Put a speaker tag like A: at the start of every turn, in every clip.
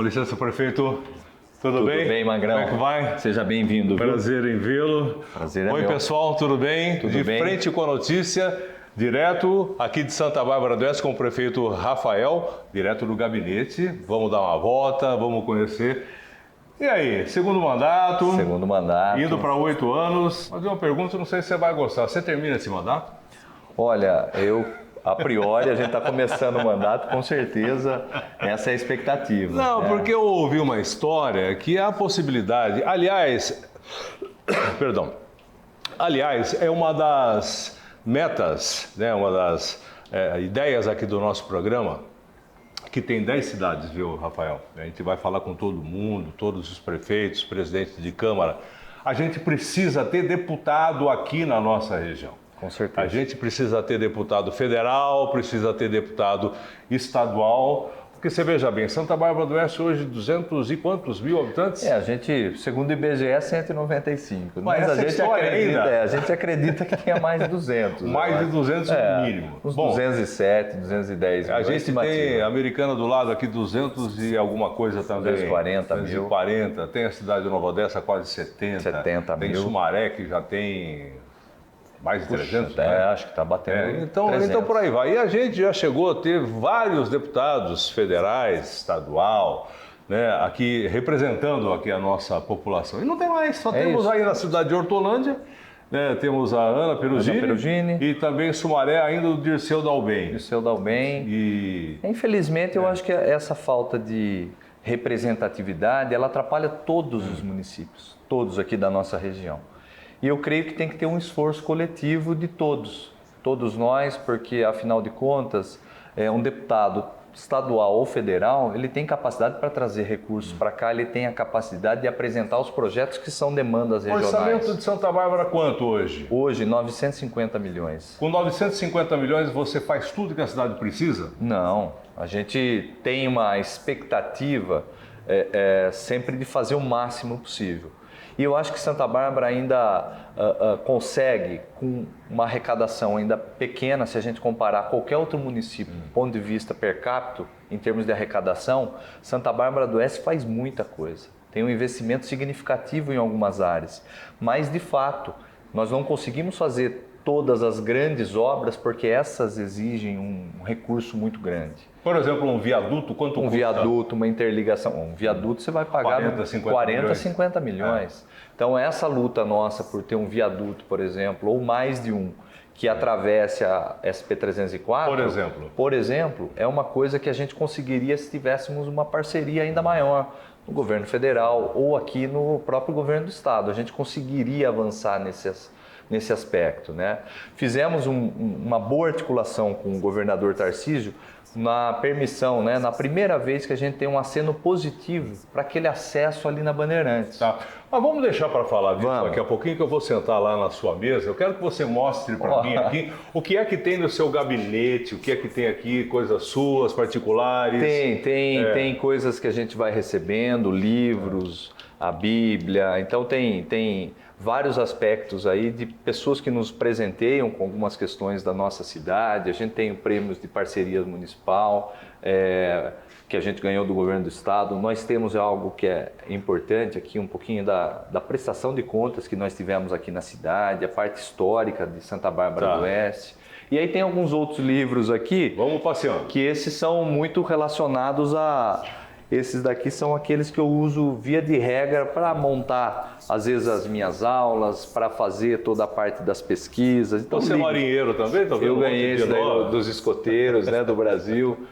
A: Com licença, prefeito. Tudo bem?
B: Tudo bem, Magrão?
A: Como é que vai?
B: Seja bem-vindo.
A: Prazer em vê-lo.
B: Prazer é
A: Oi,
B: meu.
A: pessoal, tudo bem?
B: Tudo bem?
A: Frente com a notícia, direto aqui de Santa Bárbara do Oeste com o prefeito Rafael, direto do gabinete. Vamos dar uma volta, vamos conhecer. E aí, segundo mandato?
B: Segundo mandato.
A: Indo para 8 anos. Fazer uma pergunta, não sei se você vai gostar. Você termina esse mandato?
B: Olha, a priori, a gente está começando o mandato, com certeza, essa é a expectativa.
A: Não, porque eu ouvi uma história que há possibilidade, aliás, é uma das metas, né, uma das ideias aqui do nosso programa, que tem 10 cidades, viu, Rafael? A gente vai falar com todo mundo, todos os prefeitos, presidentes de Câmara. A gente precisa ter deputado aqui na nossa região.
B: Com certeza.
A: A gente precisa ter deputado federal, precisa ter deputado estadual, porque você veja bem, Santa Bárbara do Oeste hoje 200 e quantos mil habitantes?
B: A gente, segundo o IBGE, 195.
A: Mas
B: a gente acredita, a gente acredita que tenha mais de 200.
A: Mais de 200 no mínimo.
B: Uns 207, 210 mil.
A: A gente tem a Americana do lado aqui, 200 e alguma coisa também.
B: 240 mil.
A: 240, tem a cidade de Nova Odessa, quase 70.
B: 70 mil.
A: Tem Sumaré, que já tem mais de 300, né?
B: Acho que está batendo.
A: Então por aí vai. E a gente já chegou a ter vários deputados federais, estadual, né, aqui representando aqui a nossa população. E não tem mais, só temos aí na cidade de Hortolândia, né, temos a Ana Perugini e também Sumaré, ainda o Dirceu Dalben.
B: E infelizmente eu acho que essa falta de representatividade, ela atrapalha todos os municípios, todos aqui da nossa região. E eu creio que tem que ter um esforço coletivo de todos nós, porque afinal de contas, um deputado estadual ou federal, ele tem capacidade para trazer recursos para cá, ele tem a capacidade de apresentar os projetos que são demandas regionais.
A: Orçamento de Santa Bárbara quanto hoje?
B: Hoje, 950 milhões.
A: Com 950 milhões você faz tudo que a cidade precisa?
B: Não, a gente tem uma expectativa sempre de fazer o máximo possível. E eu acho que Santa Bárbara ainda consegue, com uma arrecadação ainda pequena, se a gente comparar qualquer outro município, do ponto de vista per capita, em termos de arrecadação, Santa Bárbara do Oeste faz muita coisa. Tem um investimento significativo em algumas áreas. Mas, de fato, nós não conseguimos fazer todas as grandes obras porque essas exigem um recurso muito grande.
A: Por exemplo, um viaduto, quanto custa?
B: Um viaduto, uma interligação. Um viaduto você vai pagar 40, 50 milhões. Então, essa luta nossa por ter um viaduto, por exemplo, ou mais de um, que atravesse a SP-304, por exemplo, é uma coisa que a gente conseguiria se tivéssemos uma parceria ainda maior no governo federal ou aqui no próprio governo do estado. A gente conseguiria avançar nesse aspecto, né? Fizemos uma boa articulação com o governador Tarcísio na permissão, né? Na primeira vez que a gente tem um aceno positivo para aquele acesso ali na Bandeirantes.
A: Tá. Mas vamos deixar para falar disso daqui a pouquinho, que eu vou sentar lá na sua mesa. Eu quero que você mostre para mim aqui o que é que tem no seu gabinete, o que é que tem aqui, coisas suas, particulares.
B: Tem coisas que a gente vai recebendo, livros, a Bíblia. Então tem vários aspectos aí de pessoas que nos presenteiam com algumas questões da nossa cidade. A gente tem prêmios de parceria municipal que a gente ganhou do governo do estado. Nós temos algo que é importante aqui, um pouquinho da prestação de contas que nós tivemos aqui na cidade, a parte histórica de Santa Bárbara do Oeste. E aí tem alguns outros livros aqui.
A: Vamos passeando.
B: Que esses são muito relacionados a... Esses daqui são aqueles que eu uso via de regra para montar, às vezes, as minhas aulas, para fazer toda a parte das pesquisas. Então,
A: você é marinheiro também?
B: Eu ganhei esse daí dos escoteiros, né, do Brasil.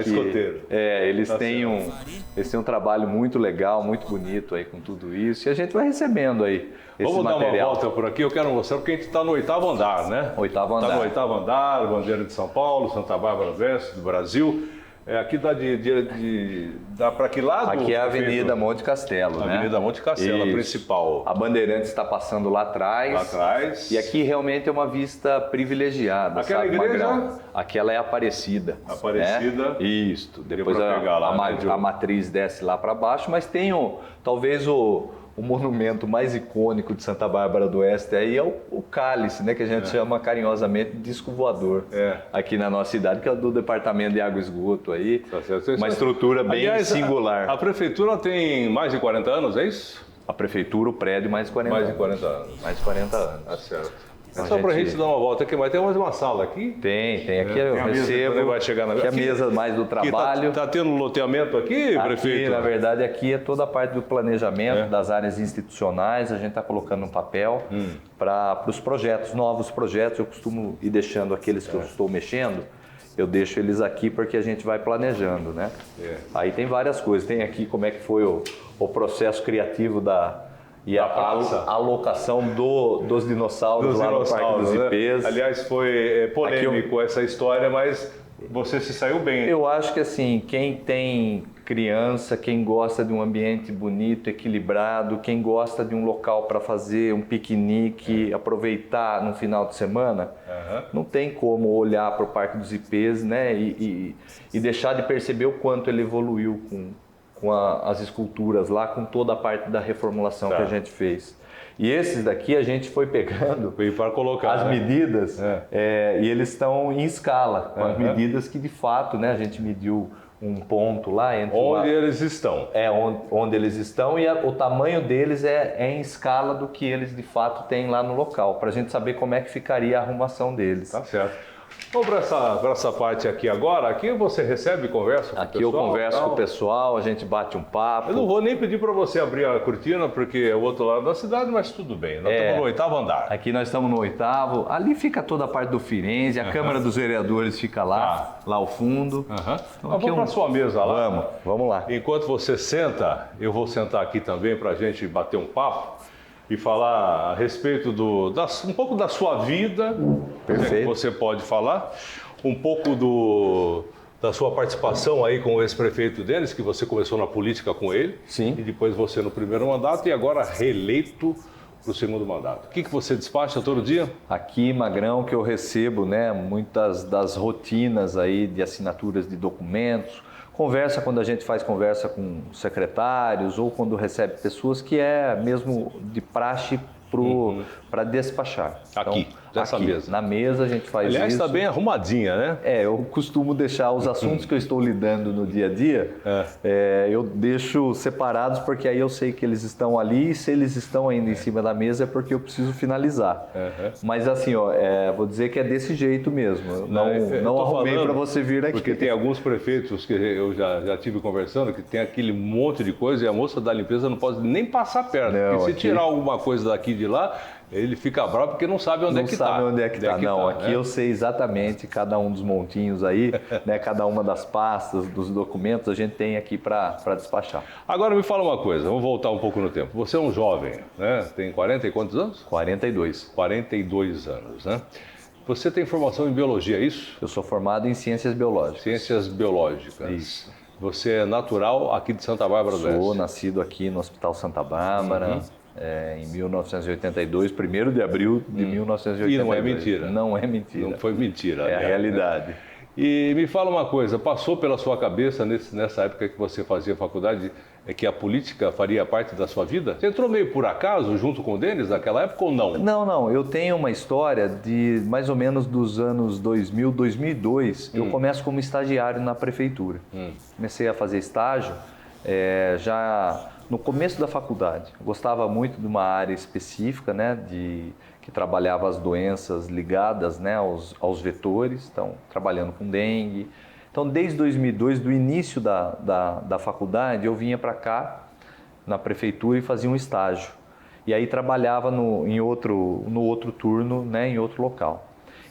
A: Escoteiro.
B: Eles têm um trabalho muito legal, muito bonito aí com tudo isso. E a gente vai recebendo aí esse
A: material. Vamos dar uma volta por aqui, eu quero mostrar, porque a gente está no 8º andar, né? 8º andar. Está no 8º andar, bandeira de São Paulo, Santa Bárbara do Oeste, do Brasil. Aqui dá para que lado?
B: Aqui é a Avenida Monte Castelo, né?
A: Avenida Monte Castelo, a principal.
B: A Bandeirantes está passando lá atrás.
A: Lá atrás.
B: E aqui realmente é uma vista privilegiada.
A: Aquela igreja?
B: Aquela é Aparecida.
A: Aparecida.
B: Né? Isso. Depois a matriz desce lá para baixo, mas tem talvez o o monumento mais icônico de Santa Bárbara do Oeste aí é o cálice, né, que a gente chama carinhosamente de disco voador, aqui na nossa cidade, que é do Departamento de Água e Esgoto aí, uma estrutura bem singular.
A: A prefeitura tem mais de 40 anos, é isso?
B: A prefeitura, o prédio, mais de 40 anos.
A: Mais de 40 anos.
B: Mais de 40 anos.
A: Tá certo. Só para a gente dar uma volta aqui, mas tem mais uma sala aqui?
B: Tem aqui eu recebo,
A: vai chegar
B: aqui a mesa mais do trabalho.
A: Está tendo loteamento aqui, prefeito?
B: Na verdade, aqui é toda a parte do planejamento das áreas institucionais, a gente está colocando no papel para os projetos, novos projetos, eu costumo ir deixando aqueles que eu estou mexendo, eu deixo eles aqui porque a gente vai planejando, né? Aí tem várias coisas, tem aqui como é que foi o processo criativo e a alocação dos dinossauros lá no Parque dos Ipês.
A: Né? Aliás, foi polêmico essa história, mas você se saiu bem.
B: Eu acho que assim, quem tem criança, quem gosta de um ambiente bonito, equilibrado, quem gosta de um local para fazer um piquenique, aproveitar no final de semana, não tem como olhar para o Parque dos Ipês, né, e deixar de perceber o quanto ele evoluiu com as esculturas lá, com toda a parte da reformulação que a gente fez. E esses daqui a gente foi pegando
A: para colocar,
B: as medidas e eles estão em escala, com as medidas que de fato, né, a gente mediu um ponto lá entre
A: onde eles estão.
B: Onde eles estão e o tamanho deles é em escala do que eles de fato têm lá no local, para a gente saber como é que ficaria a arrumação deles.
A: Tá certo. Vamos para essa parte aqui agora. Aqui você recebe e conversa com o pessoal?
B: Aqui eu converso com o pessoal, a gente bate um papo.
A: Eu não vou nem pedir para você abrir a cortina, porque é o outro lado da cidade, mas tudo bem. Nós estamos no 8º andar.
B: Aqui nós estamos no 8º. Ali fica toda a parte do Firenze, a Câmara dos Vereadores fica lá ao fundo.
A: Então, vamos para a sua mesa lá.
B: Vamos lá.
A: Enquanto você senta, eu vou sentar aqui também para a gente bater um papo e falar a respeito um pouco da sua vida.
B: Perfeito.
A: Você pode falar um pouco da sua participação aí com o ex-prefeito deles, que você começou na política com ele.
B: Sim.
A: E depois você no primeiro mandato e agora reeleito para o segundo mandato. O que você despacha todo dia?
B: Aqui, Magrão, que eu recebo, né, muitas das rotinas aí de assinaturas de documentos, quando a gente faz conversa com secretários ou quando recebe pessoas que é mesmo de praxe para despachar.
A: Aqui,
B: então,
A: nessa mesa.
B: Na mesa a gente faz isso.
A: Aliás, está bem arrumadinha, né?
B: Eu costumo deixar os assuntos que eu estou lidando no dia a dia, eu deixo separados porque aí eu sei que eles estão ali e se eles estão ainda em cima da mesa é porque eu preciso finalizar. Mas assim, vou dizer que é desse jeito mesmo. Eu não arrumei para você vir aqui.
A: Porque tem alguns prefeitos que eu já tive conversando que tem aquele monte de coisa e a moça da limpeza não pode nem passar perto. Porque se tirar alguma coisa daqui de lá, ele fica bravo porque não sabe onde é que está.
B: Não sabe onde é que está. Não, aqui eu sei exatamente cada um dos montinhos aí, né, cada uma das pastas, dos documentos, a gente tem aqui para despachar.
A: Agora me fala uma coisa, vamos voltar um pouco no tempo. Você é um jovem, né? Tem 40 e quantos anos?
B: 42.
A: 42 anos, né? Você tem formação em biologia, é isso?
B: Eu sou formado em ciências biológicas.
A: Ciências biológicas.
B: Isso.
A: Você é natural aqui de Santa Bárbara do Oeste?
B: Sou nascido aqui no Hospital Santa Bárbara. Em 1982, 1º de abril de 1982.
A: E não é mentira.
B: Não é mentira.
A: Não foi mentira.
B: É a realidade.
A: E me fala uma coisa, passou pela sua cabeça nessa época que você fazia faculdade que a política faria parte da sua vida? Você entrou meio por acaso junto com o Denis naquela época ou não?
B: Não. Eu tenho uma história de mais ou menos dos anos 2000, 2002. Eu começo como estagiário na prefeitura. Comecei a fazer estágio já no começo da faculdade. Eu gostava muito de uma área específica, né, que trabalhava as doenças ligadas, né, aos vetores, então trabalhando com dengue. Então desde 2002, do início da faculdade, eu vinha para cá na prefeitura e fazia um estágio. E aí trabalhava no outro turno, né, em outro local.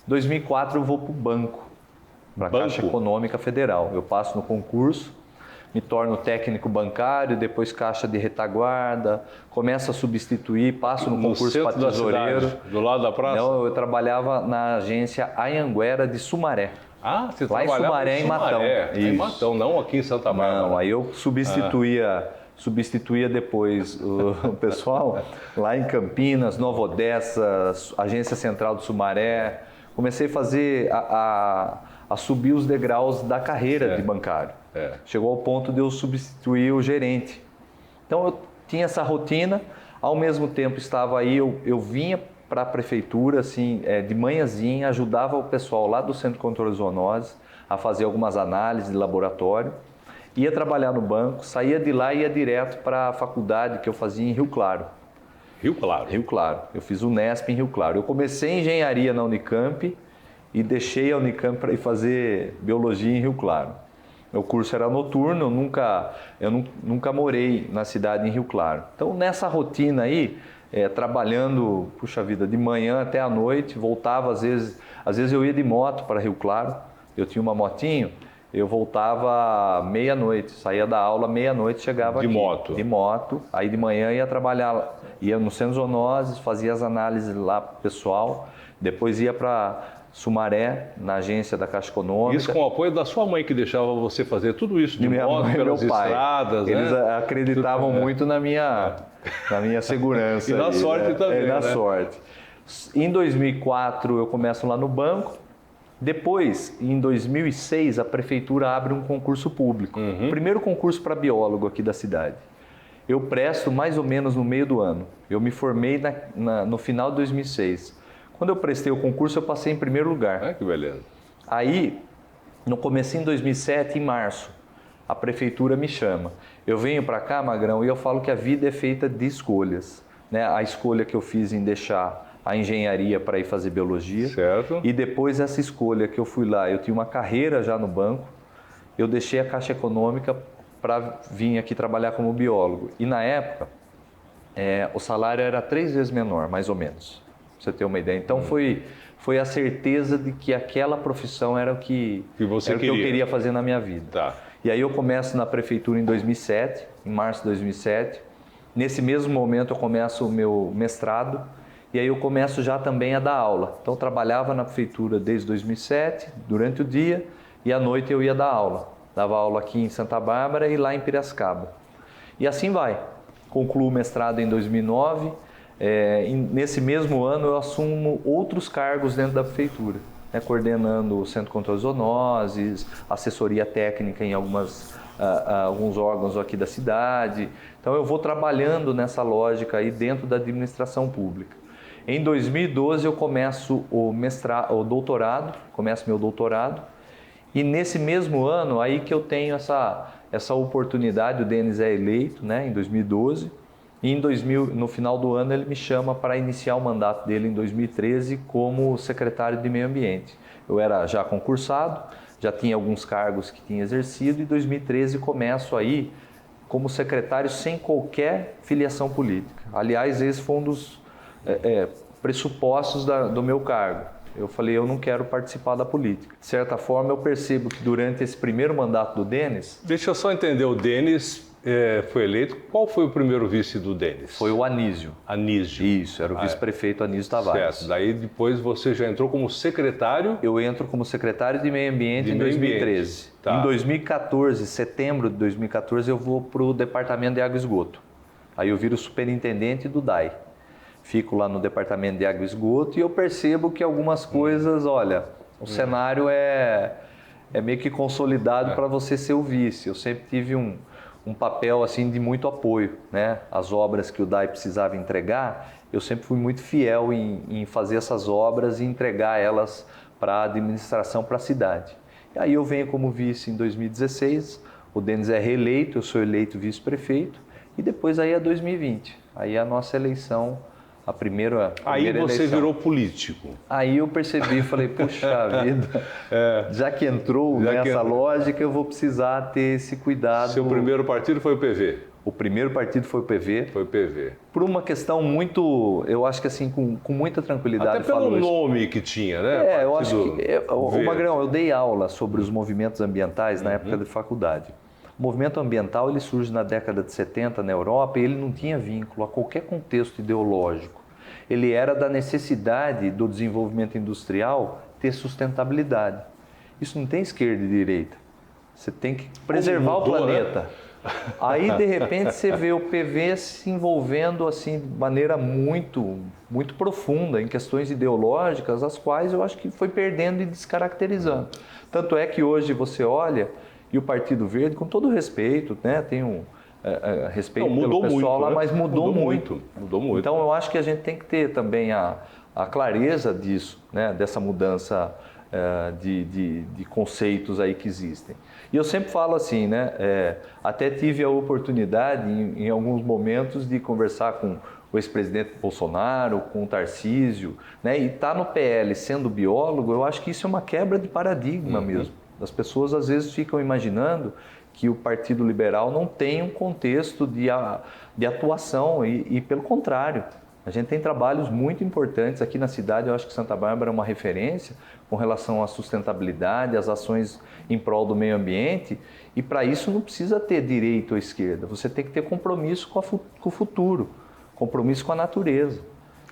B: Em 2004 eu vou para o banco, para a Caixa Econômica Federal. Eu passo no concurso, me torno técnico bancário, depois caixa de retaguarda, começo a substituir, passo no concurso para tesoureiro.
A: Do lado da praça?
B: Não, eu trabalhava na agência Anhanguera de Sumaré.
A: Ah, você
B: lá em Sumaré, em Matão.
A: Em Matão, não aqui em Santa Bárbara.
B: Não, aí eu substituía depois o pessoal lá em Campinas, Nova Odessa, Agência Central do Sumaré. Comecei a fazer, a subir os degraus da carreira de bancário. Chegou ao ponto de eu substituir o gerente. Então eu tinha essa rotina, Ao mesmo tempo estava aí, eu vinha para a prefeitura, assim, de manhãzinha, ajudava o pessoal lá do Centro de Controle de Zoonoses a fazer algumas análises de laboratório, ia trabalhar no banco, saía de lá e ia direto para a faculdade que eu fazia em Rio Claro.
A: Rio Claro?
B: Rio Claro. Eu fiz o Nesp em Rio Claro. Eu comecei engenharia na Unicamp e deixei a Unicamp para ir fazer biologia em Rio Claro. Meu curso era noturno, eu nunca morei na cidade em Rio Claro. Então, nessa rotina aí, trabalhando, puxa vida, de manhã até à noite, voltava às vezes eu ia de moto para Rio Claro, eu tinha uma motinho, eu voltava meia-noite, saía da aula meia-noite, chegava aqui. De moto, aí de manhã ia trabalhar, ia no Centro de Zoonoses, fazia as análises lá pro pessoal, depois ia para Sumaré, na agência da Caixa Econômica.
A: Isso com o apoio da sua mãe, que deixava você fazer tudo isso de moto, pelas estradas,
B: Eles acreditavam muito na minha segurança.
A: E na sorte também,
B: na sorte. Em 2004 eu começo lá no banco. Depois, em 2006, a prefeitura abre um concurso público. O primeiro concurso para biólogo aqui da cidade. Eu presto mais ou menos no meio do ano. Eu me formei no final de 2006. Quando eu prestei o concurso, eu passei em primeiro lugar.
A: Que beleza.
B: Aí, no comecinho de 2007, em março, a prefeitura me chama. Eu venho para cá, Magrão, e eu falo que a vida é feita de escolhas. Né? A escolha que eu fiz em deixar a engenharia para ir fazer biologia.
A: Certo.
B: E depois essa escolha que eu fui lá, eu tinha uma carreira já no banco, eu deixei a Caixa Econômica para vir aqui trabalhar como biólogo. E na época, o salário era 3 vezes menor, mais ou menos. Pra você ter uma ideia. Então foi a certeza de que aquela profissão era o que eu queria fazer na minha vida.
A: Tá.
B: E aí eu começo na prefeitura em 2007, em março de 2007. Nesse mesmo momento eu começo o meu mestrado e aí eu começo já também a dar aula. Então eu trabalhava na prefeitura desde 2007, durante o dia, e à noite eu ia dar aula. Dava aula aqui em Santa Bárbara e lá em Piracicaba. E assim vai. Concluo o mestrado em 2009. Nesse mesmo ano eu assumo outros cargos dentro da prefeitura, né, coordenando o Centro de Controle de Zoonoses, assessoria técnica em alguns órgãos aqui da cidade. Então eu vou trabalhando nessa lógica aí dentro da administração pública. Em 2012 eu começo o doutorado, começo meu doutorado, e nesse mesmo ano aí que eu tenho essa oportunidade, o Denis é eleito, né, em 2012. E no final do ano ele me chama para iniciar o mandato dele em 2013 como secretário de Meio Ambiente. Eu era já concursado, já tinha alguns cargos que tinha exercido e em 2013 começo aí como secretário sem qualquer filiação política. Aliás, esse foi um dos pressupostos do meu cargo. Eu falei, eu não quero participar da política. De certa forma, eu percebo que durante esse primeiro mandato do Denis...
A: Deixa eu só entender, o Denis foi eleito. Qual foi o primeiro vice do Denis?
B: Foi o Anísio.
A: Anísio.
B: Isso, era o vice-prefeito Anísio Tavares.
A: Certo, daí depois você já entrou como secretário?
B: Eu entro como secretário de Meio Ambiente em 2013. Tá. Em 2014, setembro de 2014, eu vou para o Departamento de Água e Esgoto. Aí eu viro superintendente do DAI. Fico lá no Departamento de Água e Esgoto e eu percebo que algumas coisas, olha, o cenário é meio que consolidado para você ser o vice. Eu sempre tive um papel assim de muito apoio, né? As obras que o DAI precisava entregar, eu sempre fui muito fiel em fazer essas obras e entregar elas para a administração, para a cidade. E aí eu venho como vice em 2016, o Denis é reeleito, eu sou eleito vice-prefeito e depois aí é 2020, aí é a nossa eleição. A primeira
A: aí você
B: eleição.
A: Virou político.
B: Aí eu percebi, falei, puxa vida, já que entrou nessa lógica, eu vou precisar ter esse cuidado.
A: Seu primeiro partido foi o PV?
B: O primeiro partido foi o PV.
A: Foi o PV.
B: Por uma questão muito, eu acho que assim, com muita tranquilidade.
A: Até pelo nome que tinha, né?
B: Eu acho que, Magrão, eu dei aula sobre os movimentos ambientais na época de faculdade. O movimento ambiental ele surge na década de 70 na Europa e ele não tinha vínculo a qualquer contexto ideológico. Ele era da necessidade do desenvolvimento industrial ter sustentabilidade. Isso não tem esquerda e direita. Você tem que preservar o planeta. Né? Aí, de repente, você vê o PV se envolvendo assim, de maneira muito, muito profunda em questões ideológicas, as quais eu acho que foi perdendo e descaracterizando. Tanto é que hoje você olha... E o Partido Verde, com todo respeito, né, tem respeito pelo pessoal lá, mas mudou muito.
A: Mudou muito.
B: Então eu acho que a gente tem que ter também a clareza disso, né? Dessa mudança de conceitos aí que existem. E eu sempre falo assim, né? Até tive a oportunidade em alguns momentos de conversar com o ex-presidente Bolsonaro, com o Tarcísio, né? E estar no PL sendo biólogo, eu acho que isso é uma quebra de paradigma mesmo. As pessoas às vezes ficam imaginando que o Partido Liberal não tem um contexto de atuação e pelo contrário. A gente tem trabalhos muito importantes aqui na cidade. Eu acho que Santa Bárbara é uma referência com relação à sustentabilidade, às ações em prol do meio ambiente. E para isso não precisa ter direita ou esquerda. Você tem que ter compromisso com o futuro, compromisso com a natureza.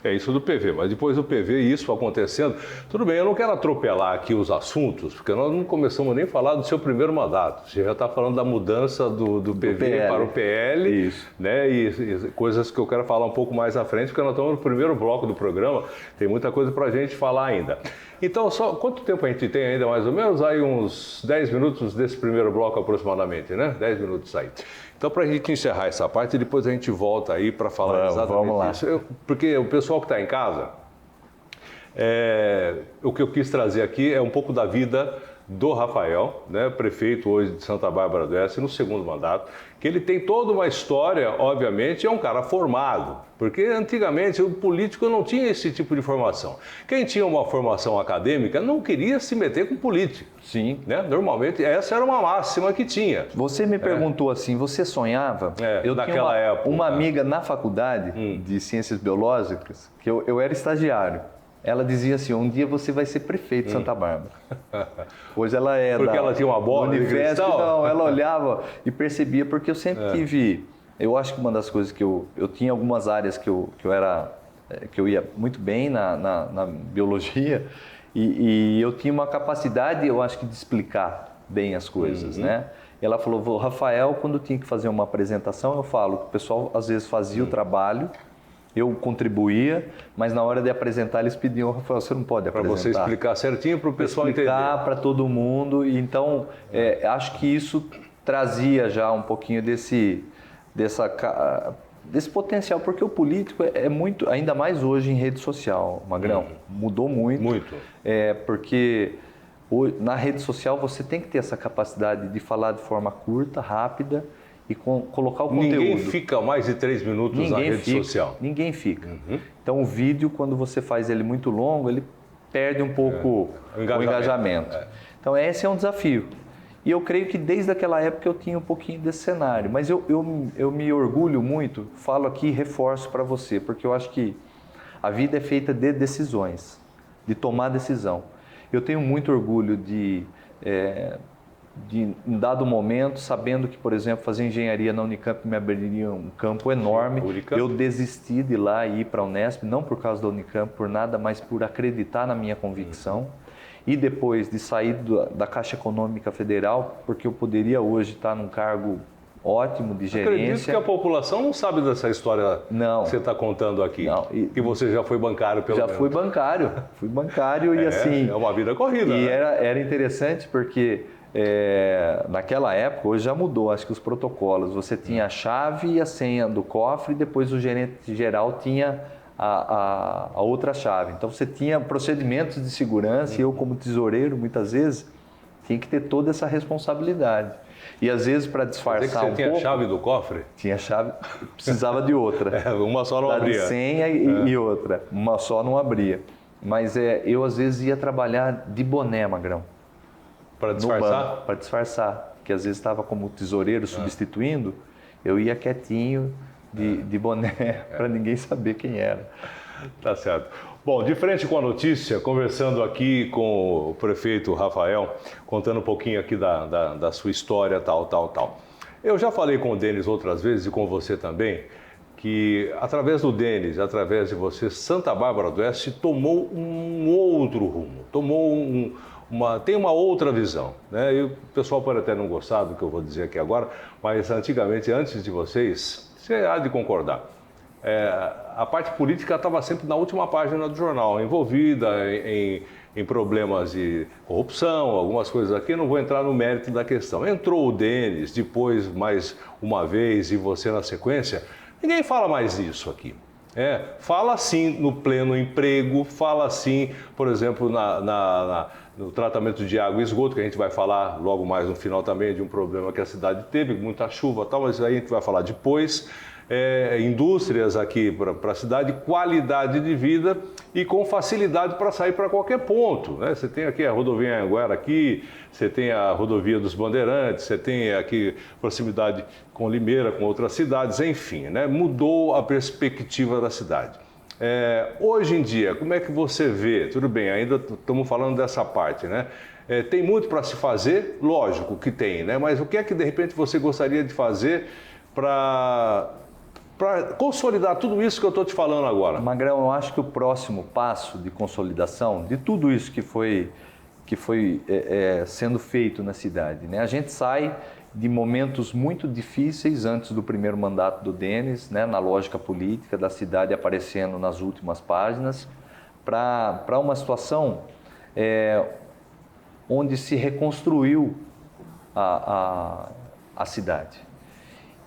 A: É isso do PV, mas depois do PV, isso acontecendo, tudo bem, eu não quero atropelar aqui os assuntos, porque nós não começamos nem a falar do seu primeiro mandato. Você já está falando da mudança do PV para o PL,
B: isso.
A: Né? E coisas que eu quero falar um pouco mais à frente, porque nós estamos no primeiro bloco do programa, tem muita coisa para a gente falar ainda. Então, quanto tempo a gente tem ainda, mais ou menos? Aí uns 10 minutos desse primeiro bloco aproximadamente, né? 10 minutos aí. Então, para a gente encerrar essa parte, depois a gente volta aí para falar exatamente isso. Porque o pessoal que está em casa, o que eu quis trazer aqui é um pouco da vida do Rafael, né, prefeito hoje de Santa Bárbara do Oeste, no segundo mandato, que ele tem toda uma história, obviamente, é um cara formado, porque antigamente o político não tinha esse tipo de formação. Quem tinha uma formação acadêmica não queria se meter com político.
B: Sim.
A: Né? Normalmente, essa era uma máxima que tinha.
B: Você me perguntou assim, você sonhava?
A: Eu
B: naquela
A: tinha época,
B: uma amiga na faculdade de Ciências Biológicas, que eu era estagiário. Ela dizia assim, um dia você vai ser prefeito de Santa Bárbara. Hoje ela é
A: porque ela tinha uma bola de cristal?
B: Não, ela olhava e percebia, porque eu sempre tive... Eu acho que uma das coisas que eu tinha algumas áreas que eu ia muito bem na biologia e eu tinha uma capacidade, eu acho que, de explicar bem as coisas, né? E ela falou, Rafael, quando tinha que fazer uma apresentação, eu falo que o pessoal às vezes fazia o trabalho, eu contribuía, mas na hora de apresentar eles pediam, Rafael, você não pode apresentar.
A: Para você explicar certinho para o pessoal entender.
B: Explicar para todo mundo. E então, acho que isso trazia já um pouquinho desse potencial, porque o político é muito, ainda mais hoje em rede social, Magrão, mudou muito.
A: Muito.
B: Porque na rede social você tem que ter essa capacidade de falar de forma curta, rápida, e colocar o conteúdo.
A: Ninguém fica mais de 3 minutos na rede social.
B: Ninguém fica. Então o vídeo, quando você faz ele muito longo, ele perde um pouco o engajamento. Então esse é um desafio. E eu creio que desde aquela época eu tinha um pouquinho desse cenário. Mas eu me orgulho muito, falo aqui e reforço para você, porque eu acho que a vida é feita de decisões, de tomar decisão. Eu tenho muito orgulho de em dado momento, sabendo que, por exemplo, fazer engenharia na Unicamp me abriria um campo enorme. Eu desisti de ir lá e ir para a Unesp, não por causa da Unicamp, por nada, mas por acreditar na minha convicção. E depois de sair da Caixa Econômica Federal, porque eu poderia hoje estar num cargo ótimo de gerência.
A: Acredito que a população não sabe dessa história que você está contando aqui.
B: Não.
A: Que você já foi bancário, pelo menos.
B: Já fui bancário e assim...
A: É uma vida corrida.
B: E
A: né?
B: era interessante porque... naquela época, hoje já mudou, acho que os protocolos, você tinha a chave e a senha do cofre e depois o gerente geral tinha a outra chave. Então você tinha procedimentos de segurança e eu, como tesoureiro, muitas vezes tinha que ter toda essa responsabilidade. E às vezes, para disfarçar
A: você tinha a chave do cofre?
B: Tinha chave, precisava de outra.
A: Uma só não abria.
B: De senha e outra, uma só não abria. Mas eu às vezes ia trabalhar de boné, Magrão.
A: Para disfarçar?
B: Para disfarçar, que às vezes estava como tesoureiro substituindo, eu ia quietinho de boné para ninguém saber quem era.
A: Tá certo. Bom, de frente com a notícia, conversando aqui com o prefeito Rafael, contando um pouquinho aqui da sua história, tal. Eu já falei com o Denis outras vezes e com você também, que através do Denis, através de você, Santa Bárbara do Oeste tomou um outro rumo, tem uma outra visão, né? E o pessoal pode até não gostar do que eu vou dizer aqui agora, mas antigamente, antes de vocês, você há de concordar, a parte política estava sempre na última página do jornal, envolvida em problemas de corrupção, algumas coisas aqui, não vou entrar no mérito da questão. Entrou o Denis, depois mais uma vez e você na sequência, ninguém fala mais disso aqui. Fala sim no pleno emprego, fala sim, por exemplo, no tratamento de água e esgoto, que a gente vai falar logo mais no final também de um problema que a cidade teve, muita chuva e tal, mas aí a gente vai falar depois. Indústrias aqui para a cidade, qualidade de vida e com facilidade para sair para qualquer ponto, né? Você tem aqui a rodovia Anhanguera aqui, você tem a rodovia dos Bandeirantes, você tem aqui proximidade com Limeira, com outras cidades, enfim, né? Mudou a perspectiva da cidade. Hoje em dia, como é que você vê? Tudo bem, ainda estamos falando dessa parte, né? Tem muito para se fazer, lógico que tem, né? Mas o que é que de repente você gostaria de fazer para consolidar tudo isso que eu estou te falando agora?
B: Magrão, eu acho que o próximo passo de consolidação de tudo isso que foi sendo feito na cidade, né? A gente sai de momentos muito difíceis antes do primeiro mandato do Denis, né? Na lógica política da cidade aparecendo nas últimas páginas, para uma situação onde se reconstruiu a cidade.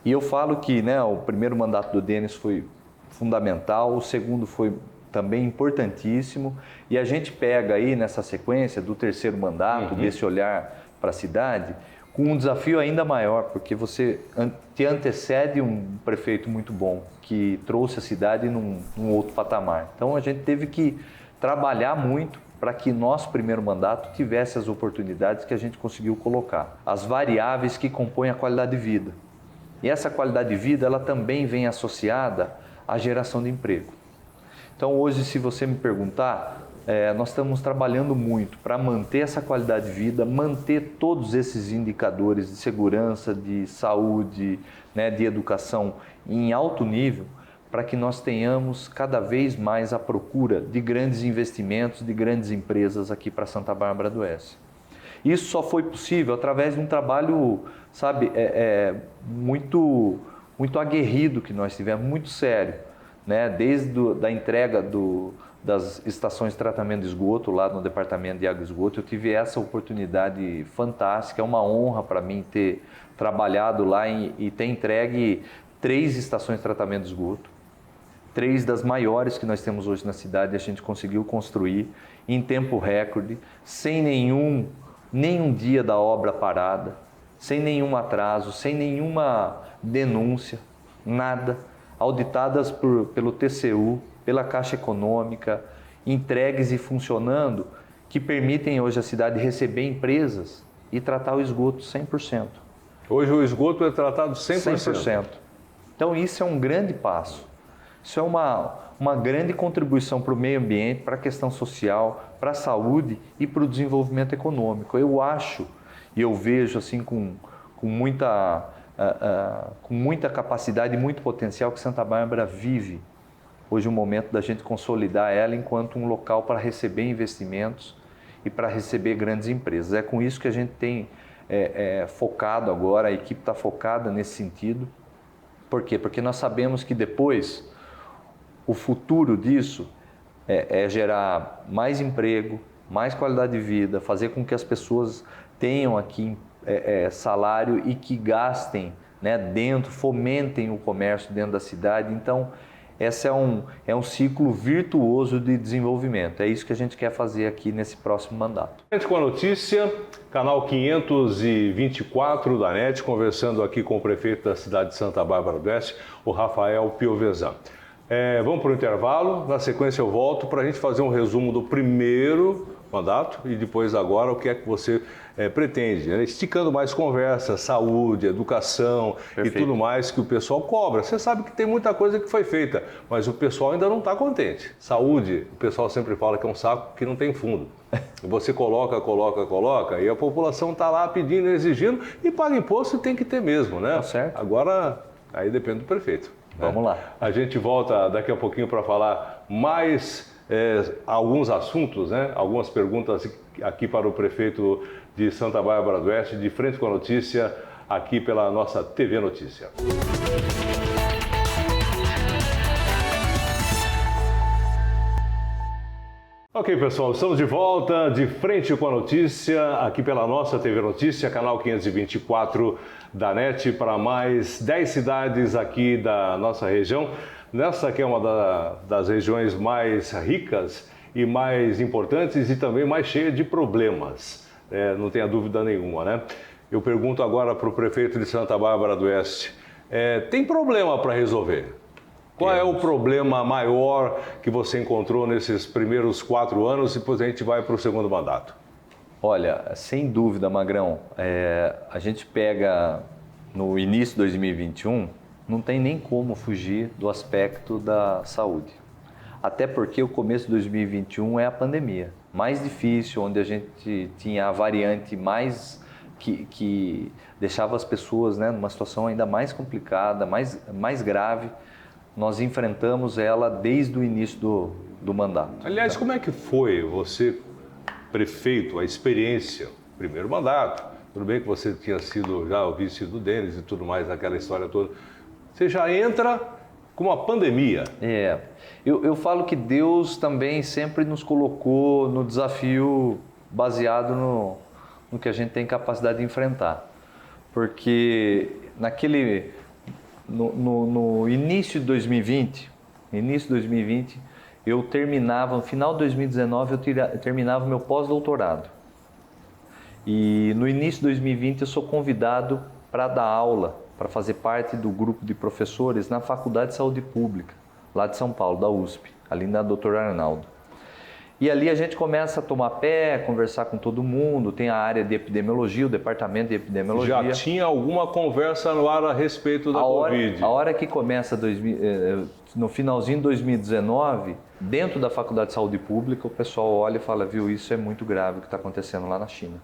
B: E eu falo que, né, o primeiro mandato do Denis foi fundamental, o segundo foi também importantíssimo, e a gente pega aí nessa sequência do terceiro mandato, desse olhar para a cidade, com um desafio ainda maior, porque você te antecede um prefeito muito bom, que trouxe a cidade num outro patamar. Então a gente teve que trabalhar muito para que nosso primeiro mandato tivesse as oportunidades que a gente conseguiu colocar, as variáveis que compõem a qualidade de vida. E essa qualidade de vida, ela também vem associada à geração de emprego. Então hoje, se você me perguntar, nós estamos trabalhando muito para manter essa qualidade de vida, manter todos esses indicadores de segurança, de saúde, né, de educação em alto nível, para que nós tenhamos cada vez mais a procura de grandes investimentos, de grandes empresas aqui para Santa Bárbara do Oeste. Isso só foi possível através de um trabalho, sabe, muito aguerrido que nós tivemos, muito sério, né? Desde da entrega das estações de tratamento de esgoto lá no Departamento de Água e Esgoto, eu tive essa oportunidade fantástica, é uma honra para mim ter trabalhado lá e ter entregue 3 estações de tratamento de esgoto, 3 das maiores que nós temos hoje na cidade, a gente conseguiu construir em tempo recorde, sem nenhum dia da obra parada, sem nenhum atraso, sem nenhuma denúncia, nada, auditadas pelo TCU, pela Caixa Econômica, entregues e funcionando, que permitem hoje a cidade receber empresas e tratar o esgoto 100%.
A: Hoje o esgoto é tratado 100%.
B: Então isso é um grande passo, isso é uma grande contribuição para o meio ambiente, para a questão social, para a saúde e para o desenvolvimento econômico. Eu acho e eu vejo assim com muita capacidade e muito potencial que Santa Bárbara vive hoje um momento da gente consolidar ela enquanto um local para receber investimentos e para receber grandes empresas. É com isso que a gente tem focado agora, a equipe está focada nesse sentido. Por quê? Porque nós sabemos que depois o futuro disso é gerar mais emprego, mais qualidade de vida, fazer com que as pessoas tenham aqui salário e que gastem, né, fomentem o comércio dentro da cidade. Então, esse é um ciclo virtuoso de desenvolvimento. É isso que a gente quer fazer aqui nesse próximo mandato.
A: Com a notícia, canal 524 da NET, conversando aqui com o prefeito da cidade de Santa Bárbara do Oeste, o Rafael Piovesan. Vamos para o intervalo, na sequência eu volto para a gente fazer um resumo do primeiro mandato e depois agora o que é que você pretende, né? Esticando mais conversa, saúde, educação. Perfeito. E tudo mais que o pessoal cobra. Você sabe que tem muita coisa que foi feita, mas o pessoal ainda não está contente. Saúde, o pessoal sempre fala que é um saco que não tem fundo. Você coloca e a população está lá pedindo, exigindo e paga imposto e tem que ter mesmo, né?
B: Tá certo.
A: Agora, aí depende do prefeito.
B: Vamos lá.
A: A gente volta daqui a pouquinho para falar mais alguns assuntos, né? Algumas perguntas aqui para o prefeito de Santa Bárbara do Oeste, de frente com a notícia, aqui pela nossa TV Notícia. Ok, pessoal, estamos de volta, de frente com a notícia, aqui pela nossa TV Notícia, canal 524 da NET, para mais 10 cidades aqui da nossa região. Nessa que é uma das regiões mais ricas e mais importantes e também mais cheia de problemas, não tenha dúvida nenhuma, né? Eu pergunto agora para o prefeito de Santa Bárbara do Oeste, tem problema para resolver? Qual é o problema maior que você encontrou nesses primeiros 4 anos e depois a gente vai para o segundo mandato?
B: Olha, sem dúvida, Magrão, a gente pega no início de 2021, não tem nem como fugir do aspecto da saúde. Até porque o começo de 2021 é a pandemia. Mais difícil, onde a gente tinha a variante mais que deixava as pessoas, né, numa situação ainda mais complicada, mais grave. Nós enfrentamos ela desde o início do mandato.
A: Aliás, como é que foi você, prefeito, a experiência, primeiro mandato? Tudo bem que você tinha sido já o vice do Denis e tudo mais, aquela história toda. Você já entra com uma pandemia.
B: Eu falo que Deus também sempre nos colocou no desafio baseado no que a gente tem capacidade de enfrentar. Porque no início de 2020, eu terminava, no final de 2019, eu terminava meu pós-doutorado. E no início de 2020 eu sou convidado para dar aula, para fazer parte do grupo de professores na Faculdade de Saúde Pública, lá de São Paulo, da USP, ali na Dr. Arnaldo. E ali a gente começa a tomar pé, conversar com todo mundo, tem a área de epidemiologia, o departamento de epidemiologia.
A: Já tinha alguma conversa no ar a respeito da Covid?
B: A hora que começa no finalzinho de 2019, dentro da Faculdade de Saúde Pública, o pessoal olha e fala, viu, isso é muito grave o que está acontecendo lá na China.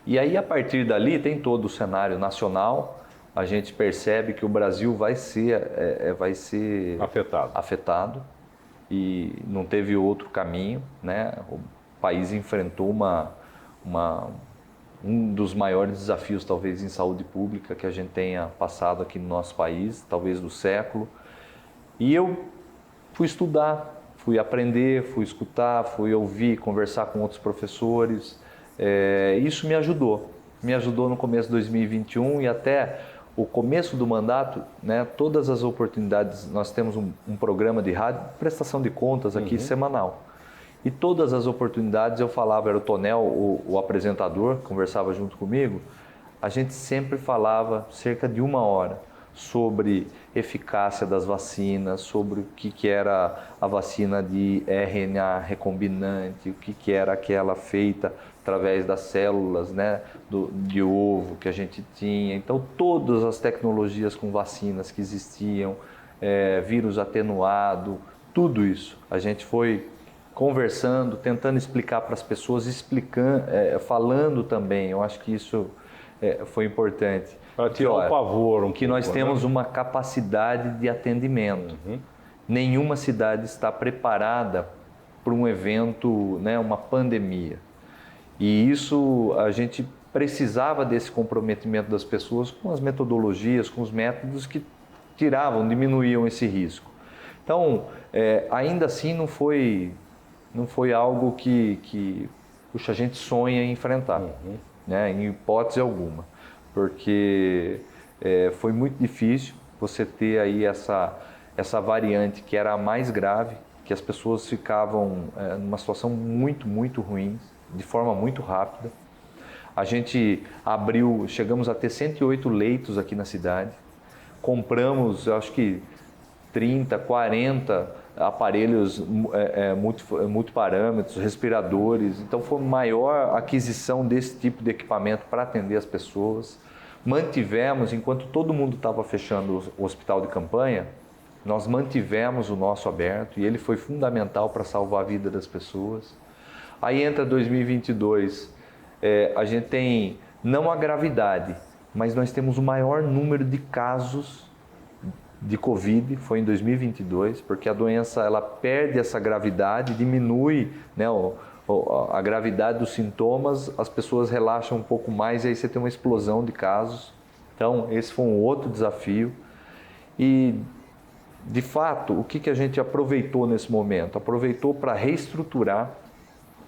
B: E aí, a partir dali, tem todo o cenário nacional, a gente percebe que o Brasil vai ser afetado. E não teve outro caminho, né? O país enfrentou um dos maiores desafios, talvez, em saúde pública que a gente tenha passado aqui no nosso país, talvez do século. E eu fui estudar, fui aprender, fui escutar, fui ouvir, conversar com outros professores. Isso me ajudou no começo de 2021 e até o começo do mandato, né, todas as oportunidades, nós temos um programa de rádio, prestação de contas aqui semanal. E todas as oportunidades eu falava, era o Tonel, o apresentador, conversava junto comigo, a gente sempre falava cerca de 1 hora sobre eficácia das vacinas, sobre o que era a vacina de RNA recombinante, o que era aquela feita através das células, né, de ovo que a gente tinha. Então, todas as tecnologias com vacinas que existiam, vírus atenuado, tudo isso. A gente foi conversando, tentando explicar para as pessoas, falando também. Eu acho que isso foi importante.
A: Para tirar o pavor
B: que nós temos uma capacidade de atendimento. Nenhuma cidade está preparada para um evento, né, uma pandemia. E isso, a gente precisava desse comprometimento das pessoas com as metodologias, com os métodos que diminuíam esse risco. Então, ainda assim não foi algo que a gente sonha em enfrentar, né, em hipótese alguma, porque foi muito difícil você ter aí essa variante que era a mais grave, que as pessoas ficavam numa situação muito, muito ruim, de forma muito rápida. A gente chegamos a ter 108 leitos aqui na cidade, compramos, eu acho que 30, 40 aparelhos multiparâmetros, respiradores, então foi a maior aquisição desse tipo de equipamento para atender as pessoas. Mantivemos, enquanto todo mundo estava fechando o hospital de campanha, nós mantivemos o nosso aberto e ele foi fundamental para salvar a vida das pessoas. Aí entra 2022, a gente tem não a gravidade, mas nós temos o maior número de casos de Covid, foi em 2022, porque a doença ela perde essa gravidade, diminui, né, a gravidade dos sintomas, as pessoas relaxam um pouco mais e aí você tem uma explosão de casos. Então esse foi um outro desafio. E de fato, o que a gente aproveitou nesse momento? Aproveitou para reestruturar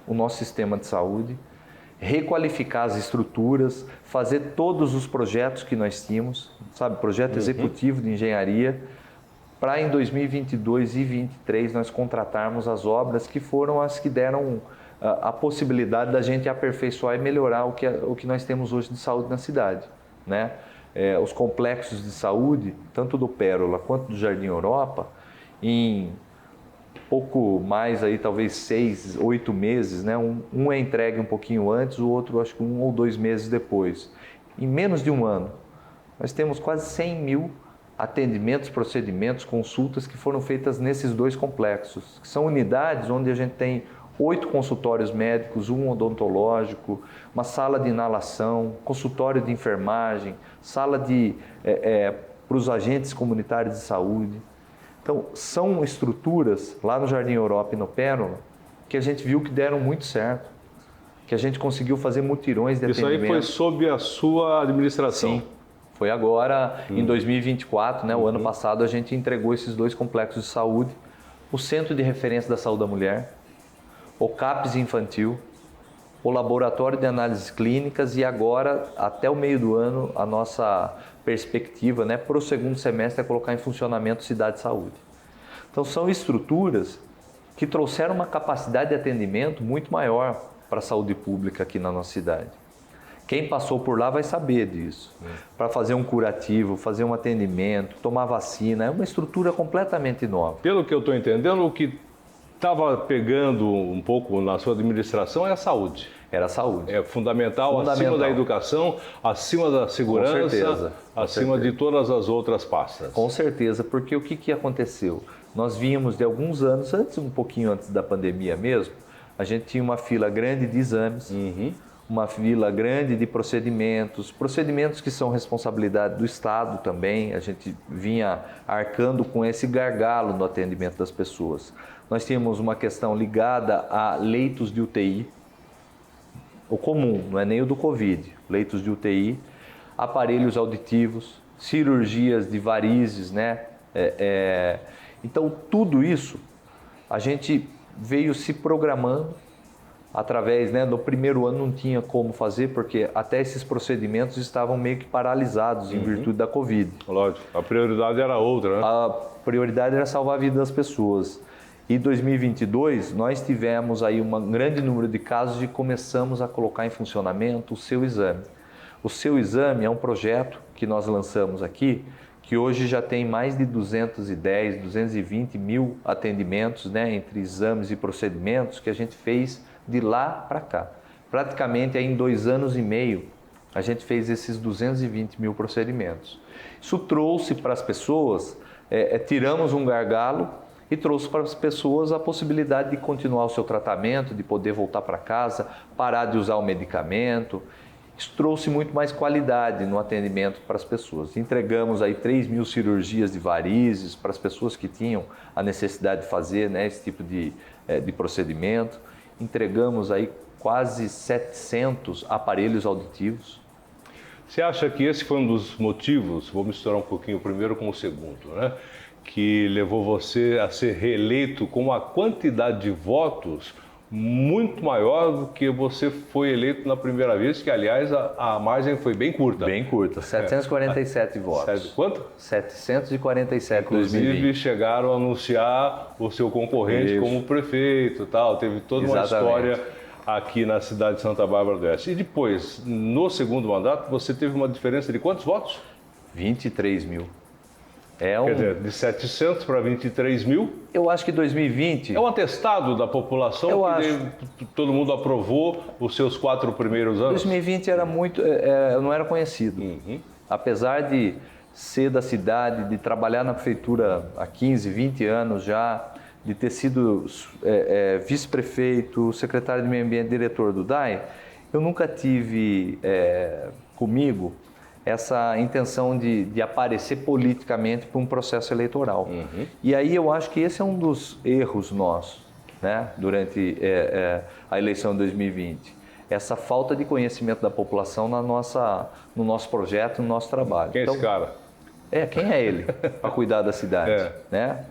B: o nosso sistema de saúde, requalificar as estruturas, fazer todos os projetos que nós tínhamos, sabe, projeto executivo de engenharia, para em 2022 e 2023 nós contratarmos as obras que foram as que deram a possibilidade da gente aperfeiçoar e melhorar o que nós temos hoje de saúde na cidade, né? Os complexos de saúde, tanto do Pérola quanto do Jardim Europa, em pouco mais aí, talvez 6, 8 meses, né? Um é entregue um pouquinho antes, o outro acho que 1 ou 2 meses depois. Em menos de um ano, nós temos quase 100 mil atendimentos, procedimentos, consultas que foram feitas nesses 2 complexos, que são unidades onde a gente tem 8 consultórios médicos, 1 odontológico, uma sala de inalação, consultório de enfermagem, sala para os agentes comunitários de saúde. Então, são estruturas lá no Jardim Europa e no Pérola que a gente viu que deram muito certo, que a gente conseguiu fazer mutirões de atendimento.
A: Isso aí foi sob a sua administração?
B: Sim, foi agora em 2024, né? O ano passado a gente entregou esses 2 complexos de saúde, o Centro de Referência da Saúde da Mulher, o CAPS infantil, o Laboratório de Análises Clínicas e agora, até o meio do ano, a nossa perspectiva, né, para o segundo semestre é colocar em funcionamento Cidade de Saúde. Então são estruturas que trouxeram uma capacidade de atendimento muito maior para a saúde pública aqui na nossa cidade. Quem passou por lá vai saber disso. Para fazer um curativo, fazer um atendimento, tomar vacina, é uma estrutura completamente nova.
A: Pelo que eu estou entendendo, o que estava pegando um pouco na sua administração é a saúde.
B: Era a saúde.
A: É fundamental, acima da educação, acima da segurança,
B: com certeza,
A: acima de todas as outras pastas.
B: Com certeza, porque o que aconteceu? Nós vínhamos de alguns anos, um pouquinho antes da pandemia mesmo, a gente tinha uma fila grande de exames, uma fila grande de procedimentos que são responsabilidade do Estado também, a gente vinha arcando com esse gargalo no atendimento das pessoas. Nós tínhamos uma questão ligada a leitos de UTI, o comum, não é nem o do Covid, leitos de UTI, aparelhos auditivos, cirurgias de varizes, né? Então, tudo isso a gente veio se programando através, né, do primeiro ano não tinha como fazer, porque até esses procedimentos estavam meio que paralisados em virtude da Covid.
A: Lógico, a prioridade era outra, né?
B: A prioridade era salvar a vida das pessoas. Em 2022, nós tivemos aí um grande número de casos e começamos a colocar em funcionamento o Seu Exame. O Seu Exame é um projeto que nós lançamos aqui, que hoje já tem mais de 210, 220 mil atendimentos, né, entre exames e procedimentos que a gente fez de lá para cá. Praticamente aí em 2 anos e meio, a gente fez esses 220 mil procedimentos. Isso trouxe para as pessoas, tiramos um gargalo, e trouxe para as pessoas a possibilidade de continuar o seu tratamento, de poder voltar para casa, parar de usar o medicamento. Isso trouxe muito mais qualidade no atendimento para as pessoas. Entregamos aí 3 mil cirurgias de varizes para as pessoas que tinham a necessidade de fazer, né, esse tipo de procedimento. Entregamos aí quase 700 aparelhos auditivos.
A: Você acha que esse foi um dos motivos, vou misturar um pouquinho o primeiro com o segundo, né? Que levou você a ser reeleito com uma quantidade de votos muito maior do que você foi eleito na primeira vez, que aliás a margem foi bem curta.
B: Bem curta, 747 votos.
A: Quanto?
B: 747 em
A: Inclusive
B: 2020.
A: chegaram a anunciar o seu concorrente como prefeito e tal, teve toda uma história aqui na cidade de Santa Bárbara do Oeste. E depois, no segundo mandato, você teve uma diferença de quantos votos?
B: 23 mil.
A: Quer dizer, de 700 para 23 mil?
B: Eu acho que 2020...
A: É um atestado da população todo mundo aprovou os seus 4 primeiros anos?
B: 2020 era muito... não era conhecido. Apesar de ser da cidade, de trabalhar na prefeitura há 15, 20 anos já, de ter sido vice-prefeito, secretário de Meio Ambiente, diretor do DAE, eu nunca tive comigo essa intenção de aparecer politicamente para um processo eleitoral. E aí eu acho que esse é um dos erros nossos, né, durante a eleição de 2020. Essa falta de conhecimento da população no nosso projeto, no nosso trabalho.
A: Quem é esse cara?
B: Quem é ele para cuidar da cidade? Né?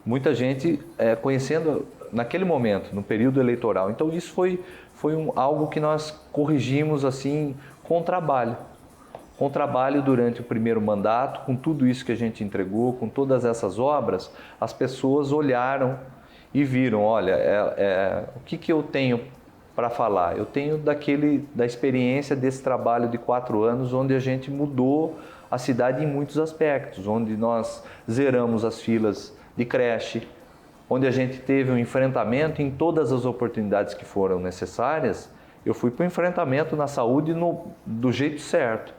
B: Muita gente conhecendo naquele momento, no período eleitoral. Então isso foi algo que nós corrigimos assim com trabalho. Com trabalho durante o primeiro mandato, com tudo isso que a gente entregou, com todas essas obras, as pessoas olharam e viram, olha, o que eu tenho para falar? Eu tenho da experiência desse trabalho de 4 anos, onde a gente mudou a cidade em muitos aspectos, onde nós zeramos as filas de creche, onde a gente teve um enfrentamento em todas as oportunidades que foram necessárias. Eu fui para o enfrentamento na saúde do jeito certo.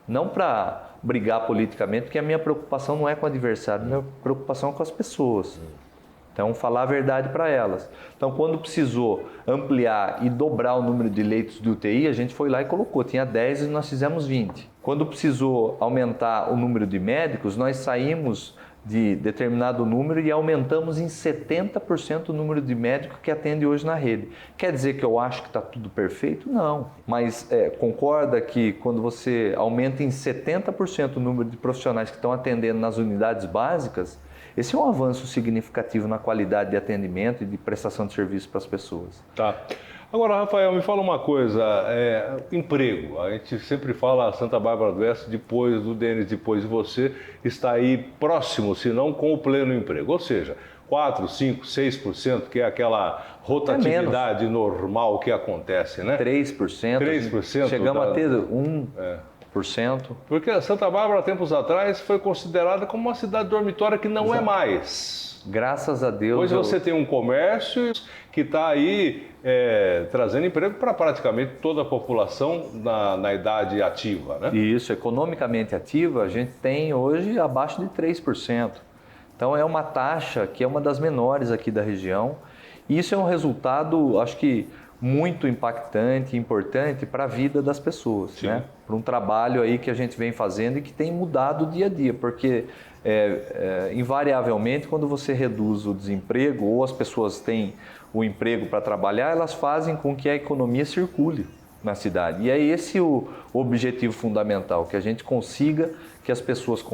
B: Não para brigar politicamente, porque a minha preocupação não é com o adversário, a minha preocupação é com as pessoas. Então, falar a verdade para elas. Então, quando precisou ampliar e dobrar o número de leitos de UTI, a gente foi lá e colocou. Tinha 10 e nós fizemos 20. Quando precisou aumentar o número de médicos, nós saímos de determinado número e aumentamos em 70% o número de médicos que atende hoje na rede. Quer dizer que eu acho que está tudo perfeito? Não. Mas concorda que quando você aumenta em 70% o número de profissionais que estão atendendo nas unidades básicas, esse é um avanço significativo na qualidade de atendimento e de prestação de serviço para as pessoas.
A: Tá. Agora, Rafael, me fala uma coisa, emprego. A gente sempre fala Santa Bárbara do Oeste, depois do Denis, depois de você, está aí próximo, se não com o pleno emprego. Ou seja, 4, 5, 6%, que é aquela rotatividade normal que acontece, né?
B: 3%.
A: 3%.
B: Chegamos a ter 1%.
A: Porque Santa Bárbara, tempos atrás, foi considerada como uma cidade dormitória que não é mais.
B: Graças a Deus.
A: Hoje você tem um comércio que está aí trazendo emprego para praticamente toda a população na idade ativa, né?
B: Isso, economicamente ativa, a gente tem hoje abaixo de 3%. Então é uma taxa que é uma das menores aqui da região. E isso é um resultado, acho que, muito impactante, importante para a vida das pessoas, né? Para um trabalho aí que a gente vem fazendo e que tem mudado dia a dia, porque invariavelmente quando você reduz o desemprego ou as pessoas têm o emprego para trabalhar, elas fazem com que a economia circule na cidade. E é esse o objetivo fundamental, que a gente consiga que as pessoas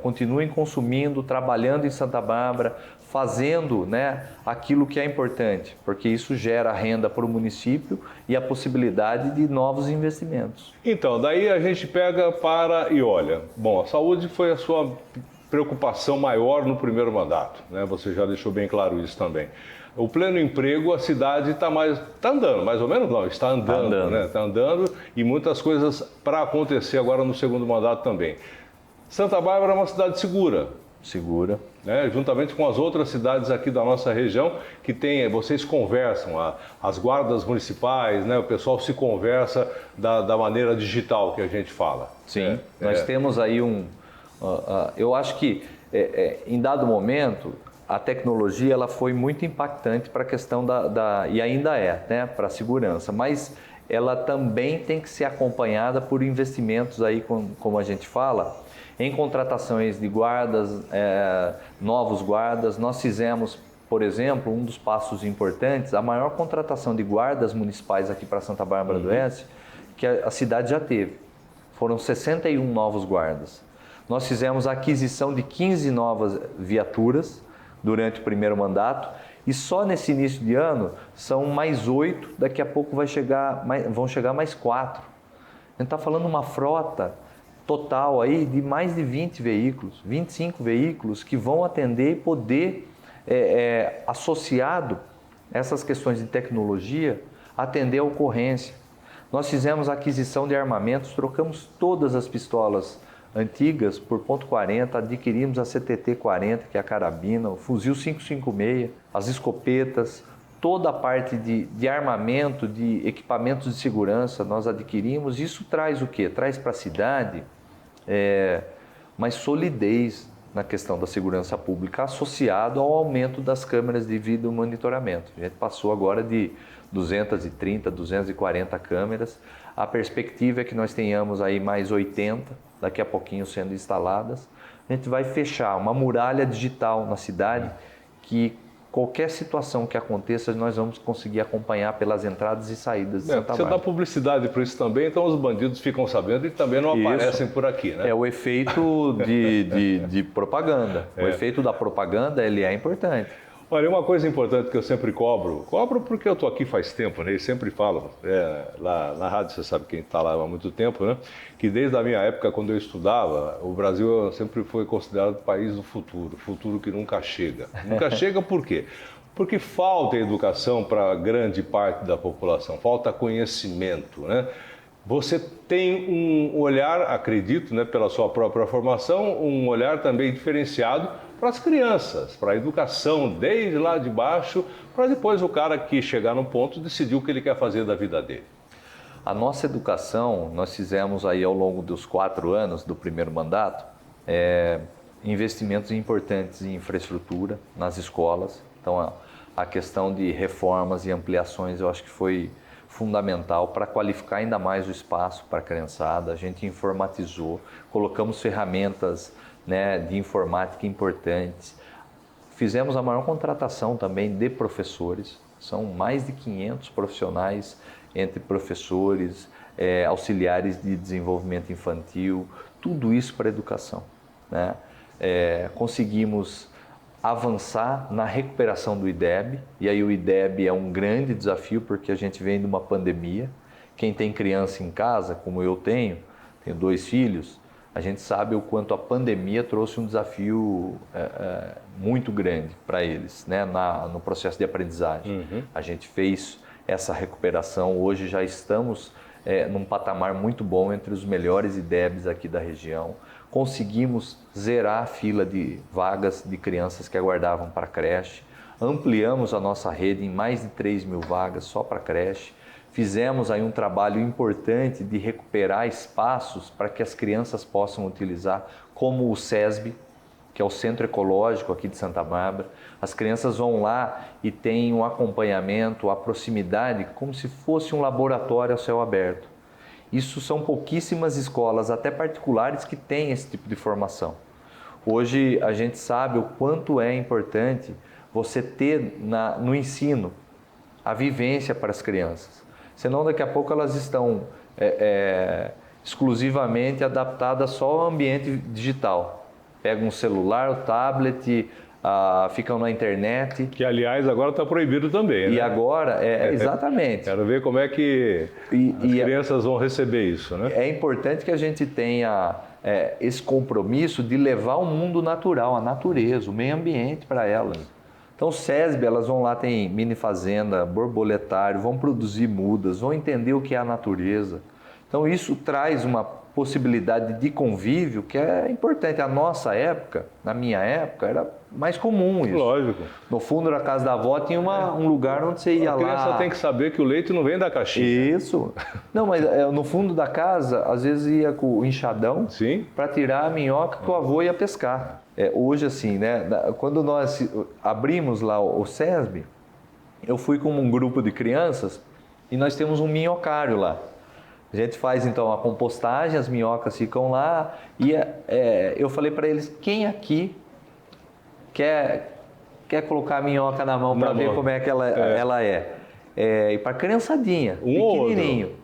B: continuem consumindo, trabalhando em Santa Bárbara, fazendo, né, aquilo que é importante, porque isso gera renda para o município e a possibilidade de novos investimentos.
A: Então, daí a gente pega e olha. Bom, a saúde foi a sua preocupação maior no primeiro mandato, né? Você já deixou bem claro isso também. O pleno emprego, a cidade está andando, mais ou menos não, está andando, né? Está andando e muitas coisas para acontecer agora no segundo mandato também. Santa Bárbara é uma cidade segura.
B: Segura.
A: Né? Juntamente com as outras cidades aqui da nossa região, que vocês conversam, as guardas municipais, né? O pessoal se conversa da maneira digital que a gente fala.
B: Sim, nós temos aí eu acho que em dado momento a tecnologia ela foi muito impactante para a questão e ainda né, para a segurança, mas ela também tem que ser acompanhada por investimentos aí, como a gente fala, em contratações de guardas, novos guardas. Nós fizemos, por exemplo, um dos passos importantes, a maior contratação de guardas municipais aqui para Santa Bárbara do Oeste, que a cidade já teve. Foram 61 novos guardas. Nós fizemos a aquisição de 15 novas viaturas durante o primeiro mandato e só nesse início de ano são mais 8, daqui a pouco vão chegar mais 4. A gente está falando uma frota total aí de mais de 20 veículos, 25 veículos que vão atender e poder, associado a essas questões de tecnologia, atender a ocorrência. Nós fizemos a aquisição de armamentos, trocamos todas as pistolas antigas por .40, adquirimos a CTT-40, que é a carabina, o fuzil 556, as escopetas, toda a parte de armamento, de equipamentos de segurança nós adquirimos. Isso traz o quê? Traz para a cidade mais solidez na questão da segurança pública, associado ao aumento das câmeras de vídeo monitoramento. A gente passou agora de 230, 240 câmeras. A perspectiva é que nós tenhamos aí mais 80, daqui a pouquinho sendo instaladas. A gente vai fechar uma muralha digital na cidade que qualquer situação que aconteça, nós vamos conseguir acompanhar pelas entradas e saídas de Santa Bárbara.
A: Você dá publicidade para isso também, então os bandidos ficam sabendo e também não aparecem por aqui, né?
B: É o efeito de propaganda. O efeito da propaganda, ele é importante.
A: Olha, uma coisa importante que eu sempre cobro porque eu estou aqui faz tempo, né? E sempre falo, lá na rádio, você sabe quem está lá há muito tempo, né? Que desde a minha época, quando eu estudava, o Brasil sempre foi considerado o país do futuro que nunca chega. Nunca chega por quê? Porque falta educação para grande parte da população, falta conhecimento, né? Você tem um olhar, acredito, né, pela sua própria formação, um olhar também diferenciado para as crianças, para a educação desde lá de baixo, para depois o cara que chegar no ponto decidir o que ele quer fazer da vida dele.
B: A nossa educação, nós fizemos aí ao longo dos 4 anos do primeiro mandato, investimentos importantes em infraestrutura nas escolas. Então, a questão de reformas e ampliações eu acho que foi fundamental para qualificar ainda mais o espaço para a criançada. A gente informatizou, colocamos ferramentas, né, de informática importantes. Fizemos a maior contratação também de professores. São mais de 500 profissionais entre professores, auxiliares de desenvolvimento infantil, tudo isso para a educação, né? Conseguimos avançar na recuperação do IDEB, e aí o IDEB é um grande desafio porque a gente vem de uma pandemia. Quem tem criança em casa, como eu tenho 2 filhos, a gente sabe o quanto a pandemia trouxe um desafio muito grande para eles, né? No processo de aprendizagem. A gente fez essa recuperação, hoje já estamos num patamar muito bom, entre os melhores IDEBs aqui da região. Conseguimos zerar a fila de vagas de crianças que aguardavam para a creche, ampliamos a nossa rede em mais de 3 mil vagas só para a creche, fizemos aí um trabalho importante de recuperar espaços para que as crianças possam utilizar, como o SESB, que é o Centro Ecológico aqui de Santa Bárbara. As crianças vão lá e têm um acompanhamento, a proximidade, como se fosse um laboratório a céu aberto. Isso são pouquíssimas escolas, até particulares, que têm esse tipo de formação. Hoje a gente sabe o quanto é importante você ter no ensino a vivência para as crianças. Senão daqui a pouco elas estão exclusivamente adaptadas só ao ambiente digital. Pegam um celular, o tablet, ficam na internet.
A: Que, aliás, agora está proibido também, né?
B: E agora, exatamente.
A: Quero ver como é que as crianças vão receber isso, né?
B: É importante que a gente tenha esse compromisso de levar o mundo natural, a natureza, o meio ambiente para elas. Então, o SESB, elas vão lá, tem mini fazenda, borboletário, vão produzir mudas, vão entender o que é a natureza. Então, isso traz uma possibilidade de convívio que é importante. A nossa época, na minha época, era mais comum isso.
A: Lógico.
B: No fundo da casa da avó tinha um lugar onde você ia lá.
A: A criança tem que saber que o leite não vem da caixinha.
B: Isso. Não, mas no fundo da casa, às vezes ia com o enxadão para tirar a minhoca que o avô ia pescar. Hoje, assim, né? Quando nós abrimos lá o SESB, eu fui com um grupo de crianças e nós temos um minhocário lá. A gente faz então a compostagem, as minhocas ficam lá e eu falei para eles, quem aqui quer colocar a minhoca na mão para ver como é que ela é? E para criançadinha, pequenininho.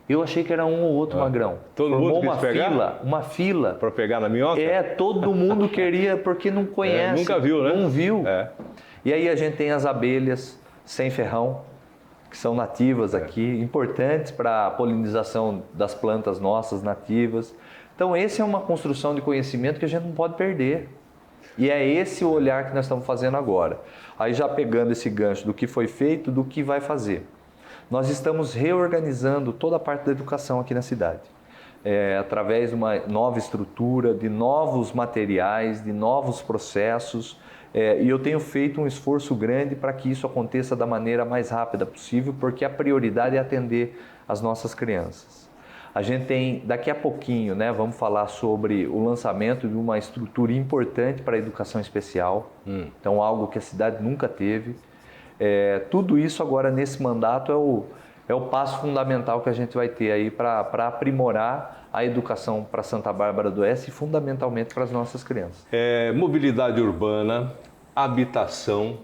B: Eu achei que era um ou outro magrão.
A: Todo mundo quis pegar?
B: Uma fila.
A: Para pegar na minhoca?
B: Todo mundo queria, porque não conhece.
A: Nunca viu, né?
B: Não viu. E aí a gente tem as abelhas sem ferrão, que são nativas aqui, importantes para a polinização das plantas nossas nativas. Então, essa é uma construção de conhecimento que a gente não pode perder. E é esse o olhar que nós estamos fazendo agora. Aí, já pegando esse gancho do que foi feito, do que vai fazer. Nós estamos reorganizando toda a parte da educação aqui na cidade. Através de uma nova estrutura, de novos materiais, de novos processos. E eu tenho feito um esforço grande para que isso aconteça da maneira mais rápida possível, porque a prioridade é atender as nossas crianças. A gente tem, daqui a pouquinho, né, vamos falar sobre o lançamento de uma estrutura importante para a educação especial. Então, algo que a cidade nunca teve. Tudo isso agora, nesse mandato, é o passo fundamental que a gente vai ter aí para aprimorar a educação para Santa Bárbara do Oeste e fundamentalmente para as nossas crianças.
A: Mobilidade urbana, habitação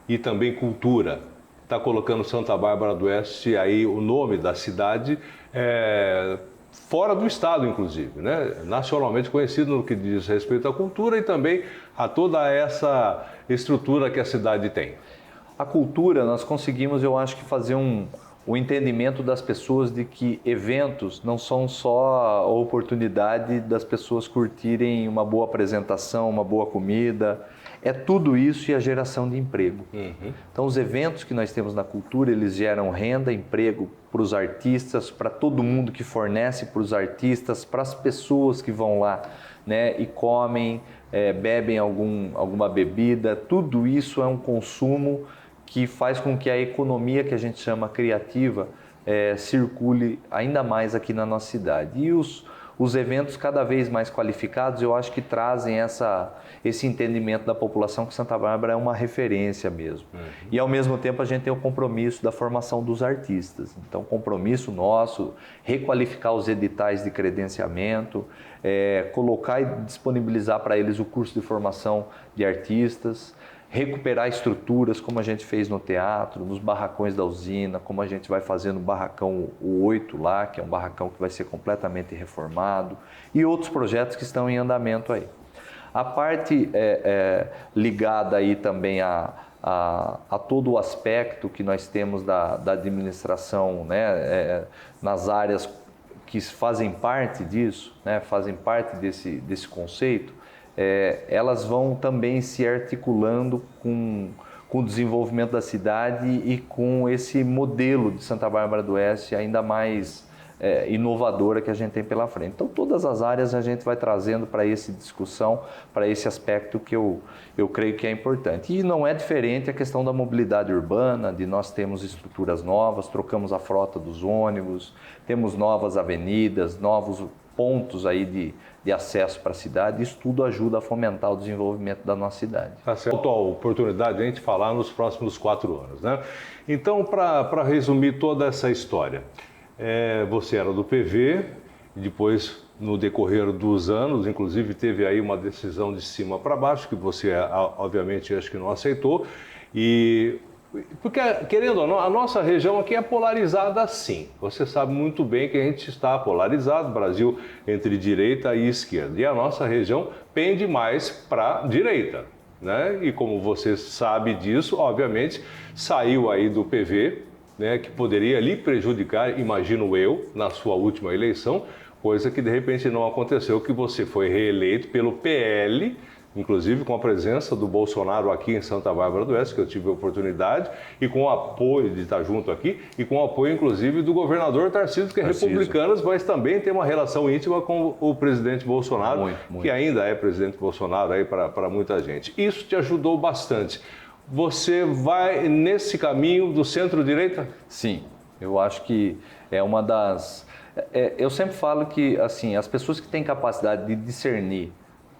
A: e também cultura. Está colocando Santa Bárbara do Oeste aí o nome da cidade fora do estado, inclusive, né? Nacionalmente conhecido no que diz respeito à cultura e também a toda essa estrutura que a cidade tem.
B: A cultura, nós conseguimos, eu acho que fazer o entendimento das pessoas de que eventos não são só a oportunidade das pessoas curtirem uma boa apresentação, uma boa comida, é tudo isso e a geração de emprego. Então os eventos que nós temos na cultura, eles geram renda, emprego para os artistas, para todo mundo que fornece para os artistas, para as pessoas que vão lá, né, e comem, bebem alguma bebida, tudo isso é um consumo que faz com que a economia que a gente chama criativa circule ainda mais aqui na nossa cidade. E os eventos cada vez mais qualificados, eu acho que trazem esse entendimento da população que Santa Bárbara é uma referência mesmo. E ao mesmo tempo a gente tem o compromisso da formação dos artistas. Então, compromisso nosso, requalificar os editais de credenciamento, colocar e disponibilizar para eles o curso de formação de artistas, recuperar estruturas como a gente fez no teatro, nos barracões da usina, como a gente vai fazer no barracão 8 lá, que é um barracão que vai ser completamente reformado, e outros projetos que estão em andamento aí. A parte ligada aí também a todo o aspecto que nós temos da administração, né, nas áreas que fazem parte disso, né, fazem parte desse conceito, elas vão também se articulando com o desenvolvimento da cidade e com esse modelo de Santa Bárbara do Oeste ainda mais inovadora que a gente tem pela frente. Então, todas as áreas a gente vai trazendo para essa discussão, para esse aspecto que eu creio que é importante. E não é diferente a questão da mobilidade urbana, de nós temos estruturas novas, trocamos a frota dos ônibus, temos novas avenidas, novos pontos aí de acesso para a cidade. Isso tudo ajuda a fomentar o desenvolvimento da nossa cidade.
A: Tá certo. Falta a oportunidade de a gente falar nos próximos 4 anos, né? Então, para resumir toda essa história, você era do PV, e depois, no decorrer dos anos, inclusive teve aí uma decisão de cima para baixo, que você, obviamente, acho que não aceitou, porque, querendo ou não, a nossa região aqui é polarizada sim. Você sabe muito bem que a gente está polarizado, Brasil entre direita e esquerda. E a nossa região pende mais para a direita, né? E como você sabe disso, obviamente, saiu aí do PV, né, que poderia lhe prejudicar, imagino eu, na sua última eleição, coisa que de repente não aconteceu, que você foi reeleito pelo PL, inclusive com a presença do Bolsonaro aqui em Santa Bárbara do Oeste, que eu tive a oportunidade, e com o apoio de estar junto aqui, e com o apoio inclusive do governador Tarcísio, que é republicano, mas também tem uma relação íntima com o presidente Bolsonaro, muito. Que ainda é presidente Bolsonaro aí para muita gente. Isso te ajudou bastante. Você vai nesse caminho do centro-direita?
B: Sim, eu acho que é uma das... eu sempre falo que assim, as pessoas que têm capacidade de discernir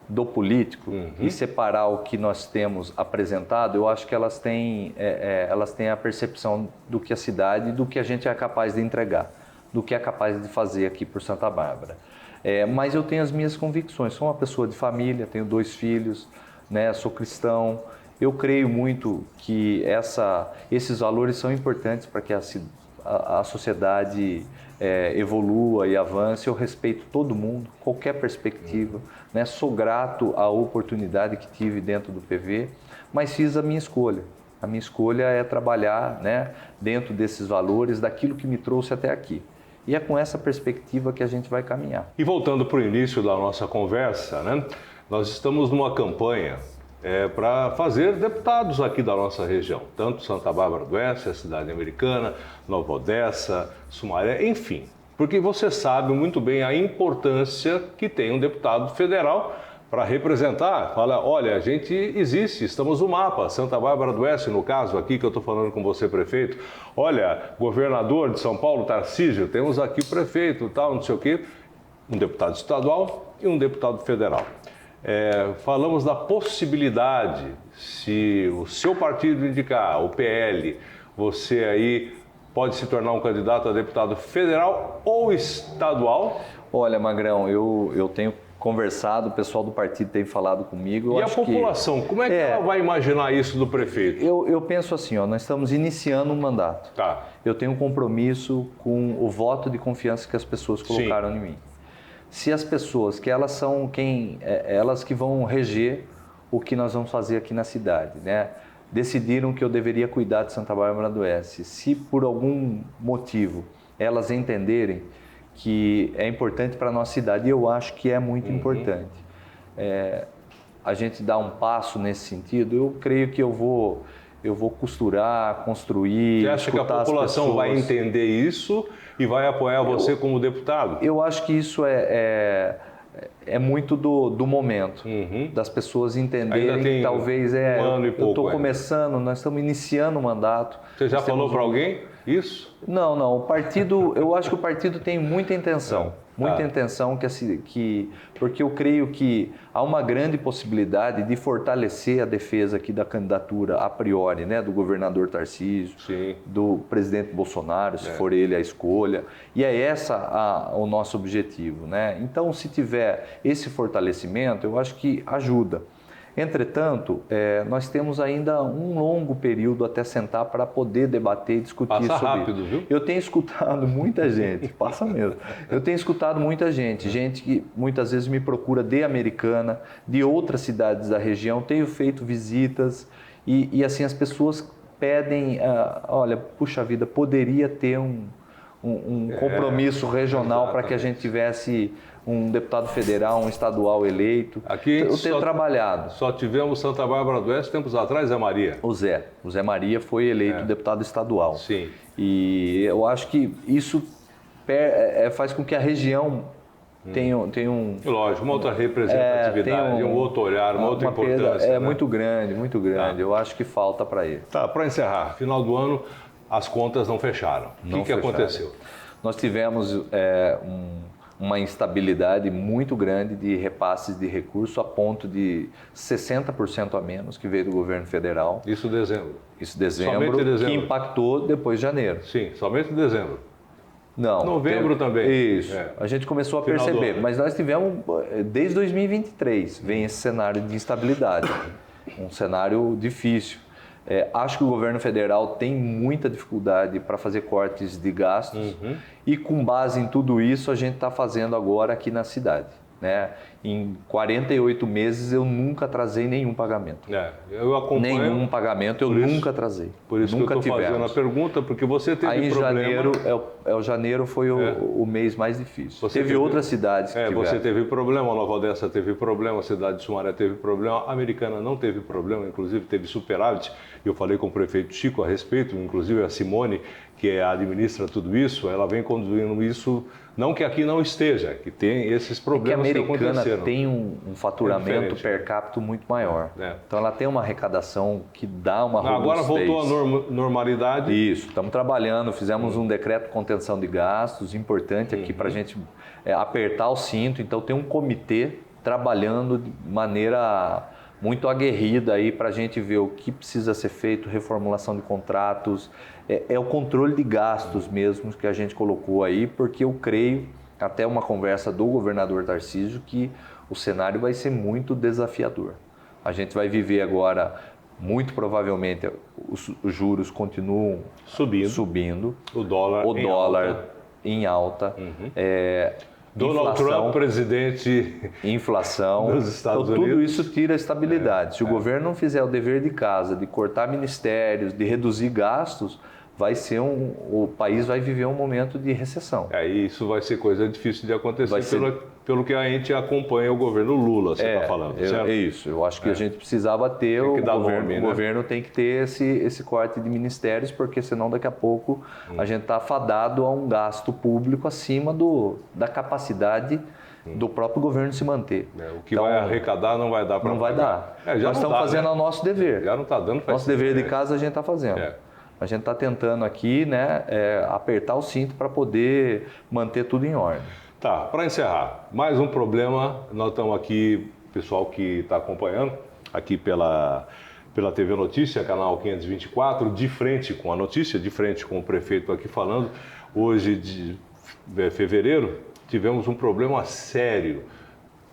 B: do político e separar o que nós temos apresentado, eu acho que elas têm a percepção do que a cidade, do que a gente é capaz de entregar, do que é capaz de fazer aqui por Santa Bárbara. Mas eu tenho as minhas convicções, sou uma pessoa de família, tenho 2 filhos, né, sou cristão. Eu creio muito que esses valores são importantes para que a sociedade evolua e avance. Eu respeito todo mundo, qualquer perspectiva, né? Sou grato à oportunidade que tive dentro do PV, mas fiz a minha escolha. A minha escolha é trabalhar, né, dentro desses valores, daquilo que me trouxe até aqui. E é com essa perspectiva que a gente vai caminhar.
A: E voltando para o início da nossa conversa, né, nós estamos numa campanha para fazer deputados aqui da nossa região, tanto Santa Bárbara do Oeste, a cidade americana, Nova Odessa, Sumaré, enfim. Porque você sabe muito bem a importância que tem um deputado federal para representar, fala, olha, a gente existe, estamos no mapa, Santa Bárbara do Oeste, no caso aqui que eu estou falando com você, prefeito, olha, governador de São Paulo, Tarcísio, temos aqui o prefeito, tal, não sei o quê, um deputado estadual e um deputado federal. Falamos da possibilidade, se o seu partido indicar, o PL, você aí pode se tornar um candidato a deputado federal ou estadual?
B: Olha, Magrão, eu tenho conversado, o pessoal do partido tem falado comigo.
A: E a população, como é que ela vai imaginar isso do prefeito?
B: Eu penso assim, nós estamos iniciando um mandato.
A: Tá.
B: Eu tenho um compromisso com o voto de confiança que as pessoas colocaram em mim. Se as pessoas, que elas são elas que vão reger o que nós vamos fazer aqui na cidade, né? Decidiram que eu deveria cuidar de Santa Bárbara do Oeste. Se por algum motivo elas entenderem que é importante para a nossa cidade, e eu acho que é muito importante, a gente dar um passo nesse sentido, eu creio que eu vou costurar, construir.
A: Você acha que a população vai entender isso e vai apoiar você como deputado?
B: Eu acho que isso é muito do momento, das pessoas entenderem que talvez
A: ano e pouco,
B: eu estou começando, nós estamos iniciando o mandato.
A: Você já falou para alguém isso?
B: Não, o partido, eu acho que o partido tem muita intenção. Muita intenção, porque eu creio que há uma grande possibilidade de fortalecer a defesa aqui da candidatura a priori, né, do governador Tarcísio, do presidente Bolsonaro, se for ele a escolha, e é essa o nosso objetivo, né? Então, se tiver esse fortalecimento, eu acho que ajuda. Entretanto, nós temos ainda um longo período até sentar para poder debater e discutir sobre isso. Passa
A: rápido, viu?
B: Eu tenho escutado muita gente, passa mesmo. Eu tenho escutado muita gente que muitas vezes me procura de Americana, de outras cidades da região, tenho feito visitas e assim as pessoas pedem, olha, puxa vida, poderia ter um compromisso regional para que a gente tivesse um deputado federal, um estadual eleito.
A: Aqui
B: eu tenho trabalhado.
A: Só tivemos Santa Bárbara do Oeste tempos atrás, Zé Maria.
B: O Zé Maria foi eleito deputado estadual.
A: Sim.
B: E eu acho que isso faz com que a região tenha um...
A: Lógico, uma outra representatividade, um outro olhar, uma outra importância.
B: Né? Muito grande, muito grande. Tá. Eu acho que falta para ele.
A: Tá, para encerrar, final do ano, as contas não fecharam. O que aconteceu?
B: Nós tivemos uma instabilidade muito grande de repasses de recursos a ponto de 60% a menos que veio do governo federal.
A: Isso dezembro.
B: Dezembro, que impactou depois de janeiro.
A: Sim, somente dezembro.
B: Não.
A: Novembro também.
B: Isso. A gente começou a perceber, mas nós tivemos, desde 2023, vem esse cenário de instabilidade, um cenário difícil. Acho que o governo federal tem muita dificuldade para fazer cortes de gastos e com base em tudo isso a gente está fazendo agora aqui na cidade. Né? Em 48 meses eu nunca atrasei nenhum pagamento.
A: Eu acompanho.
B: Nenhum pagamento eu nunca atrasei.
A: Por isso
B: nunca
A: que eu estou fazendo a pergunta, porque você teve
B: aí
A: problema.
B: Janeiro foi o mês mais difícil. Teve outras cidades que tiveram.
A: Você teve problema, Nova Odessa teve problema, a cidade de Sumaré teve problema, a Americana não teve problema, inclusive teve superávit. Eu falei com o prefeito Chico a respeito, inclusive a Simone, que administra tudo isso, ela vem conduzindo isso, não que aqui não esteja, que tem esses problemas que aconteceram.
B: A Americana tem um faturamento per capita muito maior. Então ela tem uma arrecadação que dá uma robustez.
A: Agora voltou à normalidade.
B: Isso, estamos trabalhando, fizemos um decreto de contenção de gastos importante aqui para a gente apertar o cinto. Então tem um comitê trabalhando de maneira muito aguerrida aí para a gente ver o que precisa ser feito, reformulação de contratos, o controle de gastos mesmo que a gente colocou aí, porque eu creio, até uma conversa do governador Tarcísio, que o cenário vai ser muito desafiador. A gente vai viver agora, muito provavelmente, os juros continuam subindo.
A: O dólar
B: em alta.
A: Donald Trump, presidente
B: inflação,
A: dos Estados
B: Unidos. Tudo isso tira a estabilidade. Se o governo não fizer o dever de casa, de cortar ministérios, de reduzir gastos, o país vai viver um momento de recessão.
A: Isso vai ser coisa difícil de acontecer pelo que a gente acompanha o governo Lula, você está falando, certo?
B: É isso, eu acho que a gente precisava ter, o governo tem que ter esse corte de ministérios, porque senão daqui a pouco a gente está fadado a um gasto público acima da capacidade do próprio governo se manter.
A: O que vai arrecadar não vai dar para
B: Não vai dar. Nós estamos fazendo o nosso dever.
A: Já não está dando.
B: Nosso dever de casa a gente está fazendo. A gente está tentando aqui, né, apertar o cinto para poder manter tudo em ordem.
A: Tá, para encerrar, mais um problema, nós estamos aqui, pessoal que está acompanhando, aqui pela TV Notícia, canal 524, de frente com a notícia, de frente com o prefeito aqui falando. Hoje, de fevereiro, tivemos um problema sério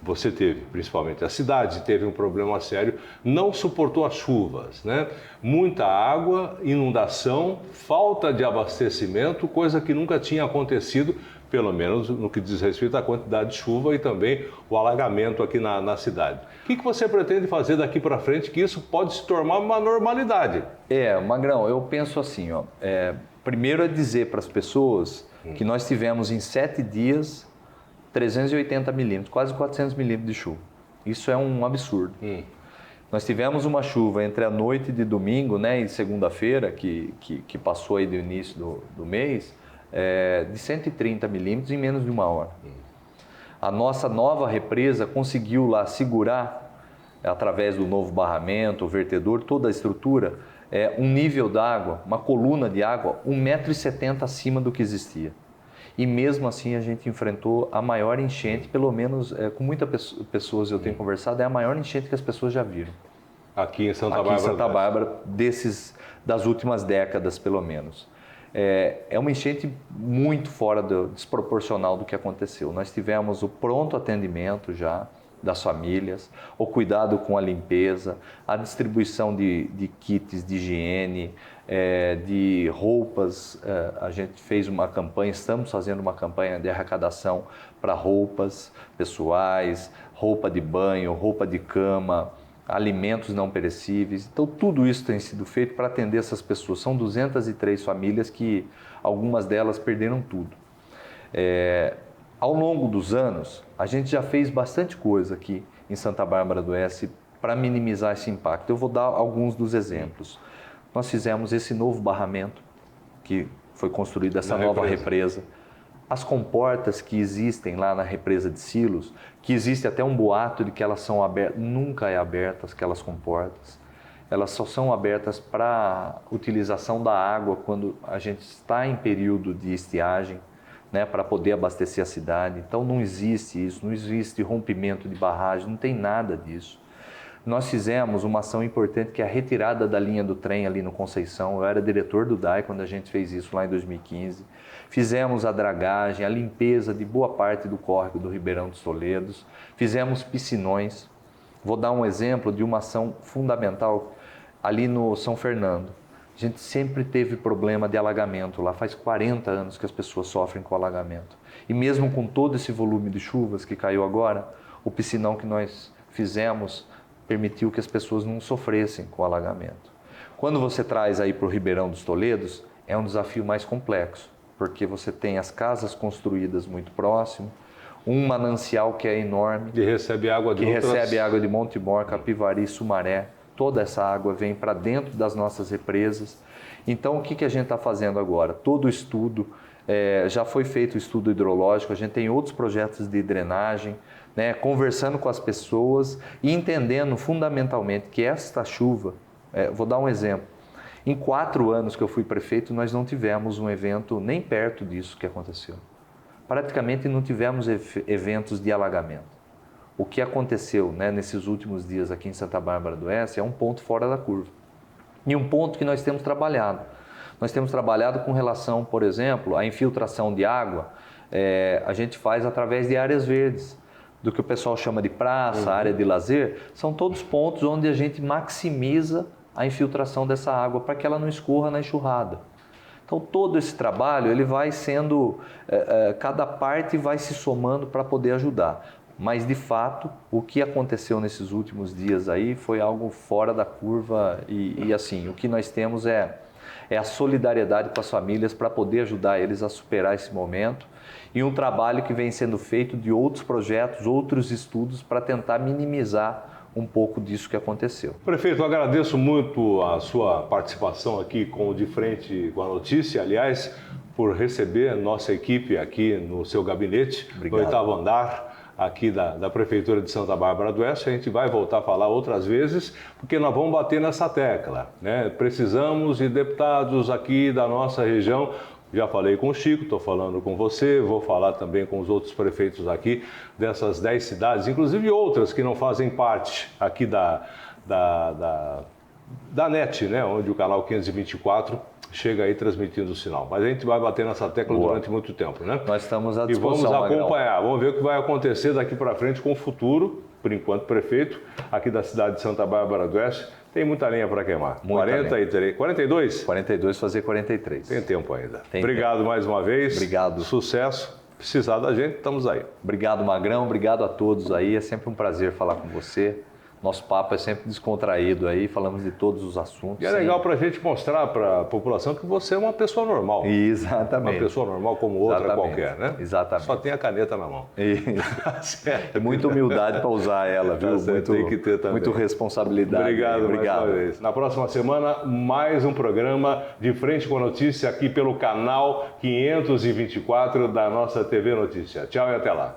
A: você teve, principalmente a cidade, teve um problema sério, não suportou as chuvas, né? Muita água, inundação, falta de abastecimento, coisa que nunca tinha acontecido, pelo menos no que diz respeito à quantidade de chuva e também o alagamento aqui na cidade. O que você pretende fazer daqui para frente que isso pode se tornar uma normalidade?
B: Magrão, eu penso assim, primeiro é dizer para as pessoas que nós tivemos em 7 dias 380 milímetros, quase 400 milímetros de chuva. Isso é um absurdo. Nós tivemos uma chuva entre a noite de domingo, né, e segunda-feira, que passou aí do início do mês, de 130 milímetros em menos de uma hora. A nossa nova represa conseguiu lá segurar, através do novo barramento, o vertedor, toda a estrutura, um nível d'água, uma coluna de água, 1,70 m acima do que existia. E mesmo assim a gente enfrentou a maior enchente, pelo menos com muitas pessoas eu tenho conversado, é a maior enchente que as pessoas já viram.
A: Aqui em Santa
B: Bárbara? Aqui em Santa Bárbara, das últimas décadas pelo menos. É uma enchente muito desproporcional do que aconteceu. Nós tivemos o pronto atendimento já das famílias, o cuidado com a limpeza, a distribuição de kits de higiene, de roupas. A gente fez uma campanha, estamos fazendo uma campanha de arrecadação para roupas pessoais, roupa de banho, roupa de cama, alimentos não perecíveis. Então tudo isso tem sido feito para atender essas pessoas. São 203 famílias que algumas delas perderam tudo. Ao longo dos anos, a gente já fez bastante coisa aqui em Santa Bárbara do Oeste para minimizar esse impacto. Eu vou dar alguns dos exemplos. Nós fizemos esse novo barramento que foi construído, essa nova represa. As comportas que existem lá na represa de Silos, que existe até um boato de que elas são abertas, nunca é abertas aquelas comportas. Elas só são abertas para utilização da água quando a gente está em período de estiagem, né, para poder abastecer a cidade. Então não existe isso, não existe rompimento de barragem, não tem nada disso. Nós fizemos uma ação importante que é a retirada da linha do trem ali no Conceição. Eu era diretor do DAI quando a gente fez isso lá em 2015. Fizemos a dragagem, a limpeza de boa parte do córrego do Ribeirão dos Toledos. Fizemos piscinões. Vou dar um exemplo de uma ação fundamental ali no São Fernando. A gente sempre teve problema de alagamento lá, faz 40 anos que as pessoas sofrem com alagamento. E mesmo com todo esse volume de chuvas que caiu agora, o piscinão que nós fizemos permitiu que as pessoas não sofressem com alagamento. Quando você traz aí para o Ribeirão dos Toledos, é um desafio mais complexo, porque você tem as casas construídas muito próximo, um manancial que é enorme,
A: que recebe água
B: de Montemor, Capivari, Sumaré. Toda essa água vem para dentro das nossas represas. Então, o que a gente está fazendo agora? Todo o estudo, já foi feito o estudo hidrológico, a gente tem outros projetos de drenagem, né, conversando com as pessoas e entendendo fundamentalmente que esta chuva, vou dar um exemplo, em 4 anos que eu fui prefeito, nós não tivemos um evento nem perto disso que aconteceu. Praticamente não tivemos eventos de alagamento. O que aconteceu, né, nesses últimos dias aqui em Santa Bárbara do Oeste é um ponto fora da curva. E um ponto que nós temos trabalhado. Nós temos trabalhado com relação, por exemplo, à infiltração de água, a gente faz através de áreas verdes, do que o pessoal chama de praça, área de lazer. São todos pontos onde a gente maximiza a infiltração dessa água para que ela não escorra na enxurrada. Então todo esse trabalho ele vai sendo, cada parte vai se somando para poder ajudar. Mas, de fato, o que aconteceu nesses últimos dias aí foi algo fora da curva e assim, o que nós temos é a solidariedade com as famílias para poder ajudar eles a superar esse momento e um trabalho que vem sendo feito de outros projetos, outros estudos para tentar minimizar um pouco disso que aconteceu.
A: Prefeito, eu agradeço muito a sua participação aqui com o De Frente com a Notícia, aliás, por receber nossa equipe aqui no seu gabinete,
B: Obrigado.
A: No 8º andar, aqui da Prefeitura de Santa Bárbara do Oeste. A gente vai voltar a falar outras vezes, porque nós vamos bater nessa tecla, né? Precisamos de deputados aqui da nossa região. Já falei com o Chico, estou falando com você, vou falar também com os outros prefeitos aqui dessas 10 cidades, inclusive outras que não fazem parte aqui da NET, né? Onde o canal 524 chega aí transmitindo o sinal. Mas a gente vai bater nessa tecla durante muito tempo, né?
B: Nós estamos à
A: E
B: disposição,
A: vamos acompanhar, vamos ver o que vai acontecer daqui para frente com o futuro, por enquanto, prefeito aqui da cidade de Santa Bárbara do Oeste. Tem muita lenha para queimar. 43, 42?
B: 42 fazer 43.
A: Tem tempo ainda.
B: Tem
A: Obrigado mais uma vez.
B: Obrigado.
A: Sucesso. Precisar da gente, estamos aí.
B: Obrigado, Magrão. Obrigado a todos aí. É sempre um prazer falar com você. Nosso papo é sempre descontraído aí, falamos de todos os assuntos.
A: E é legal para a gente mostrar para a população que você é uma pessoa normal.
B: Exatamente.
A: Uma pessoa normal como outra qualquer, né?
B: Exatamente.
A: Só tem a caneta na mão.
B: É muita humildade para usar ela, viu?
A: Tem que ter também.
B: Muito responsabilidade.
A: Obrigado mais uma vez. Na próxima semana, mais um programa de Frente com a Notícia aqui pelo canal 524 da nossa TV Notícia. Tchau e até lá.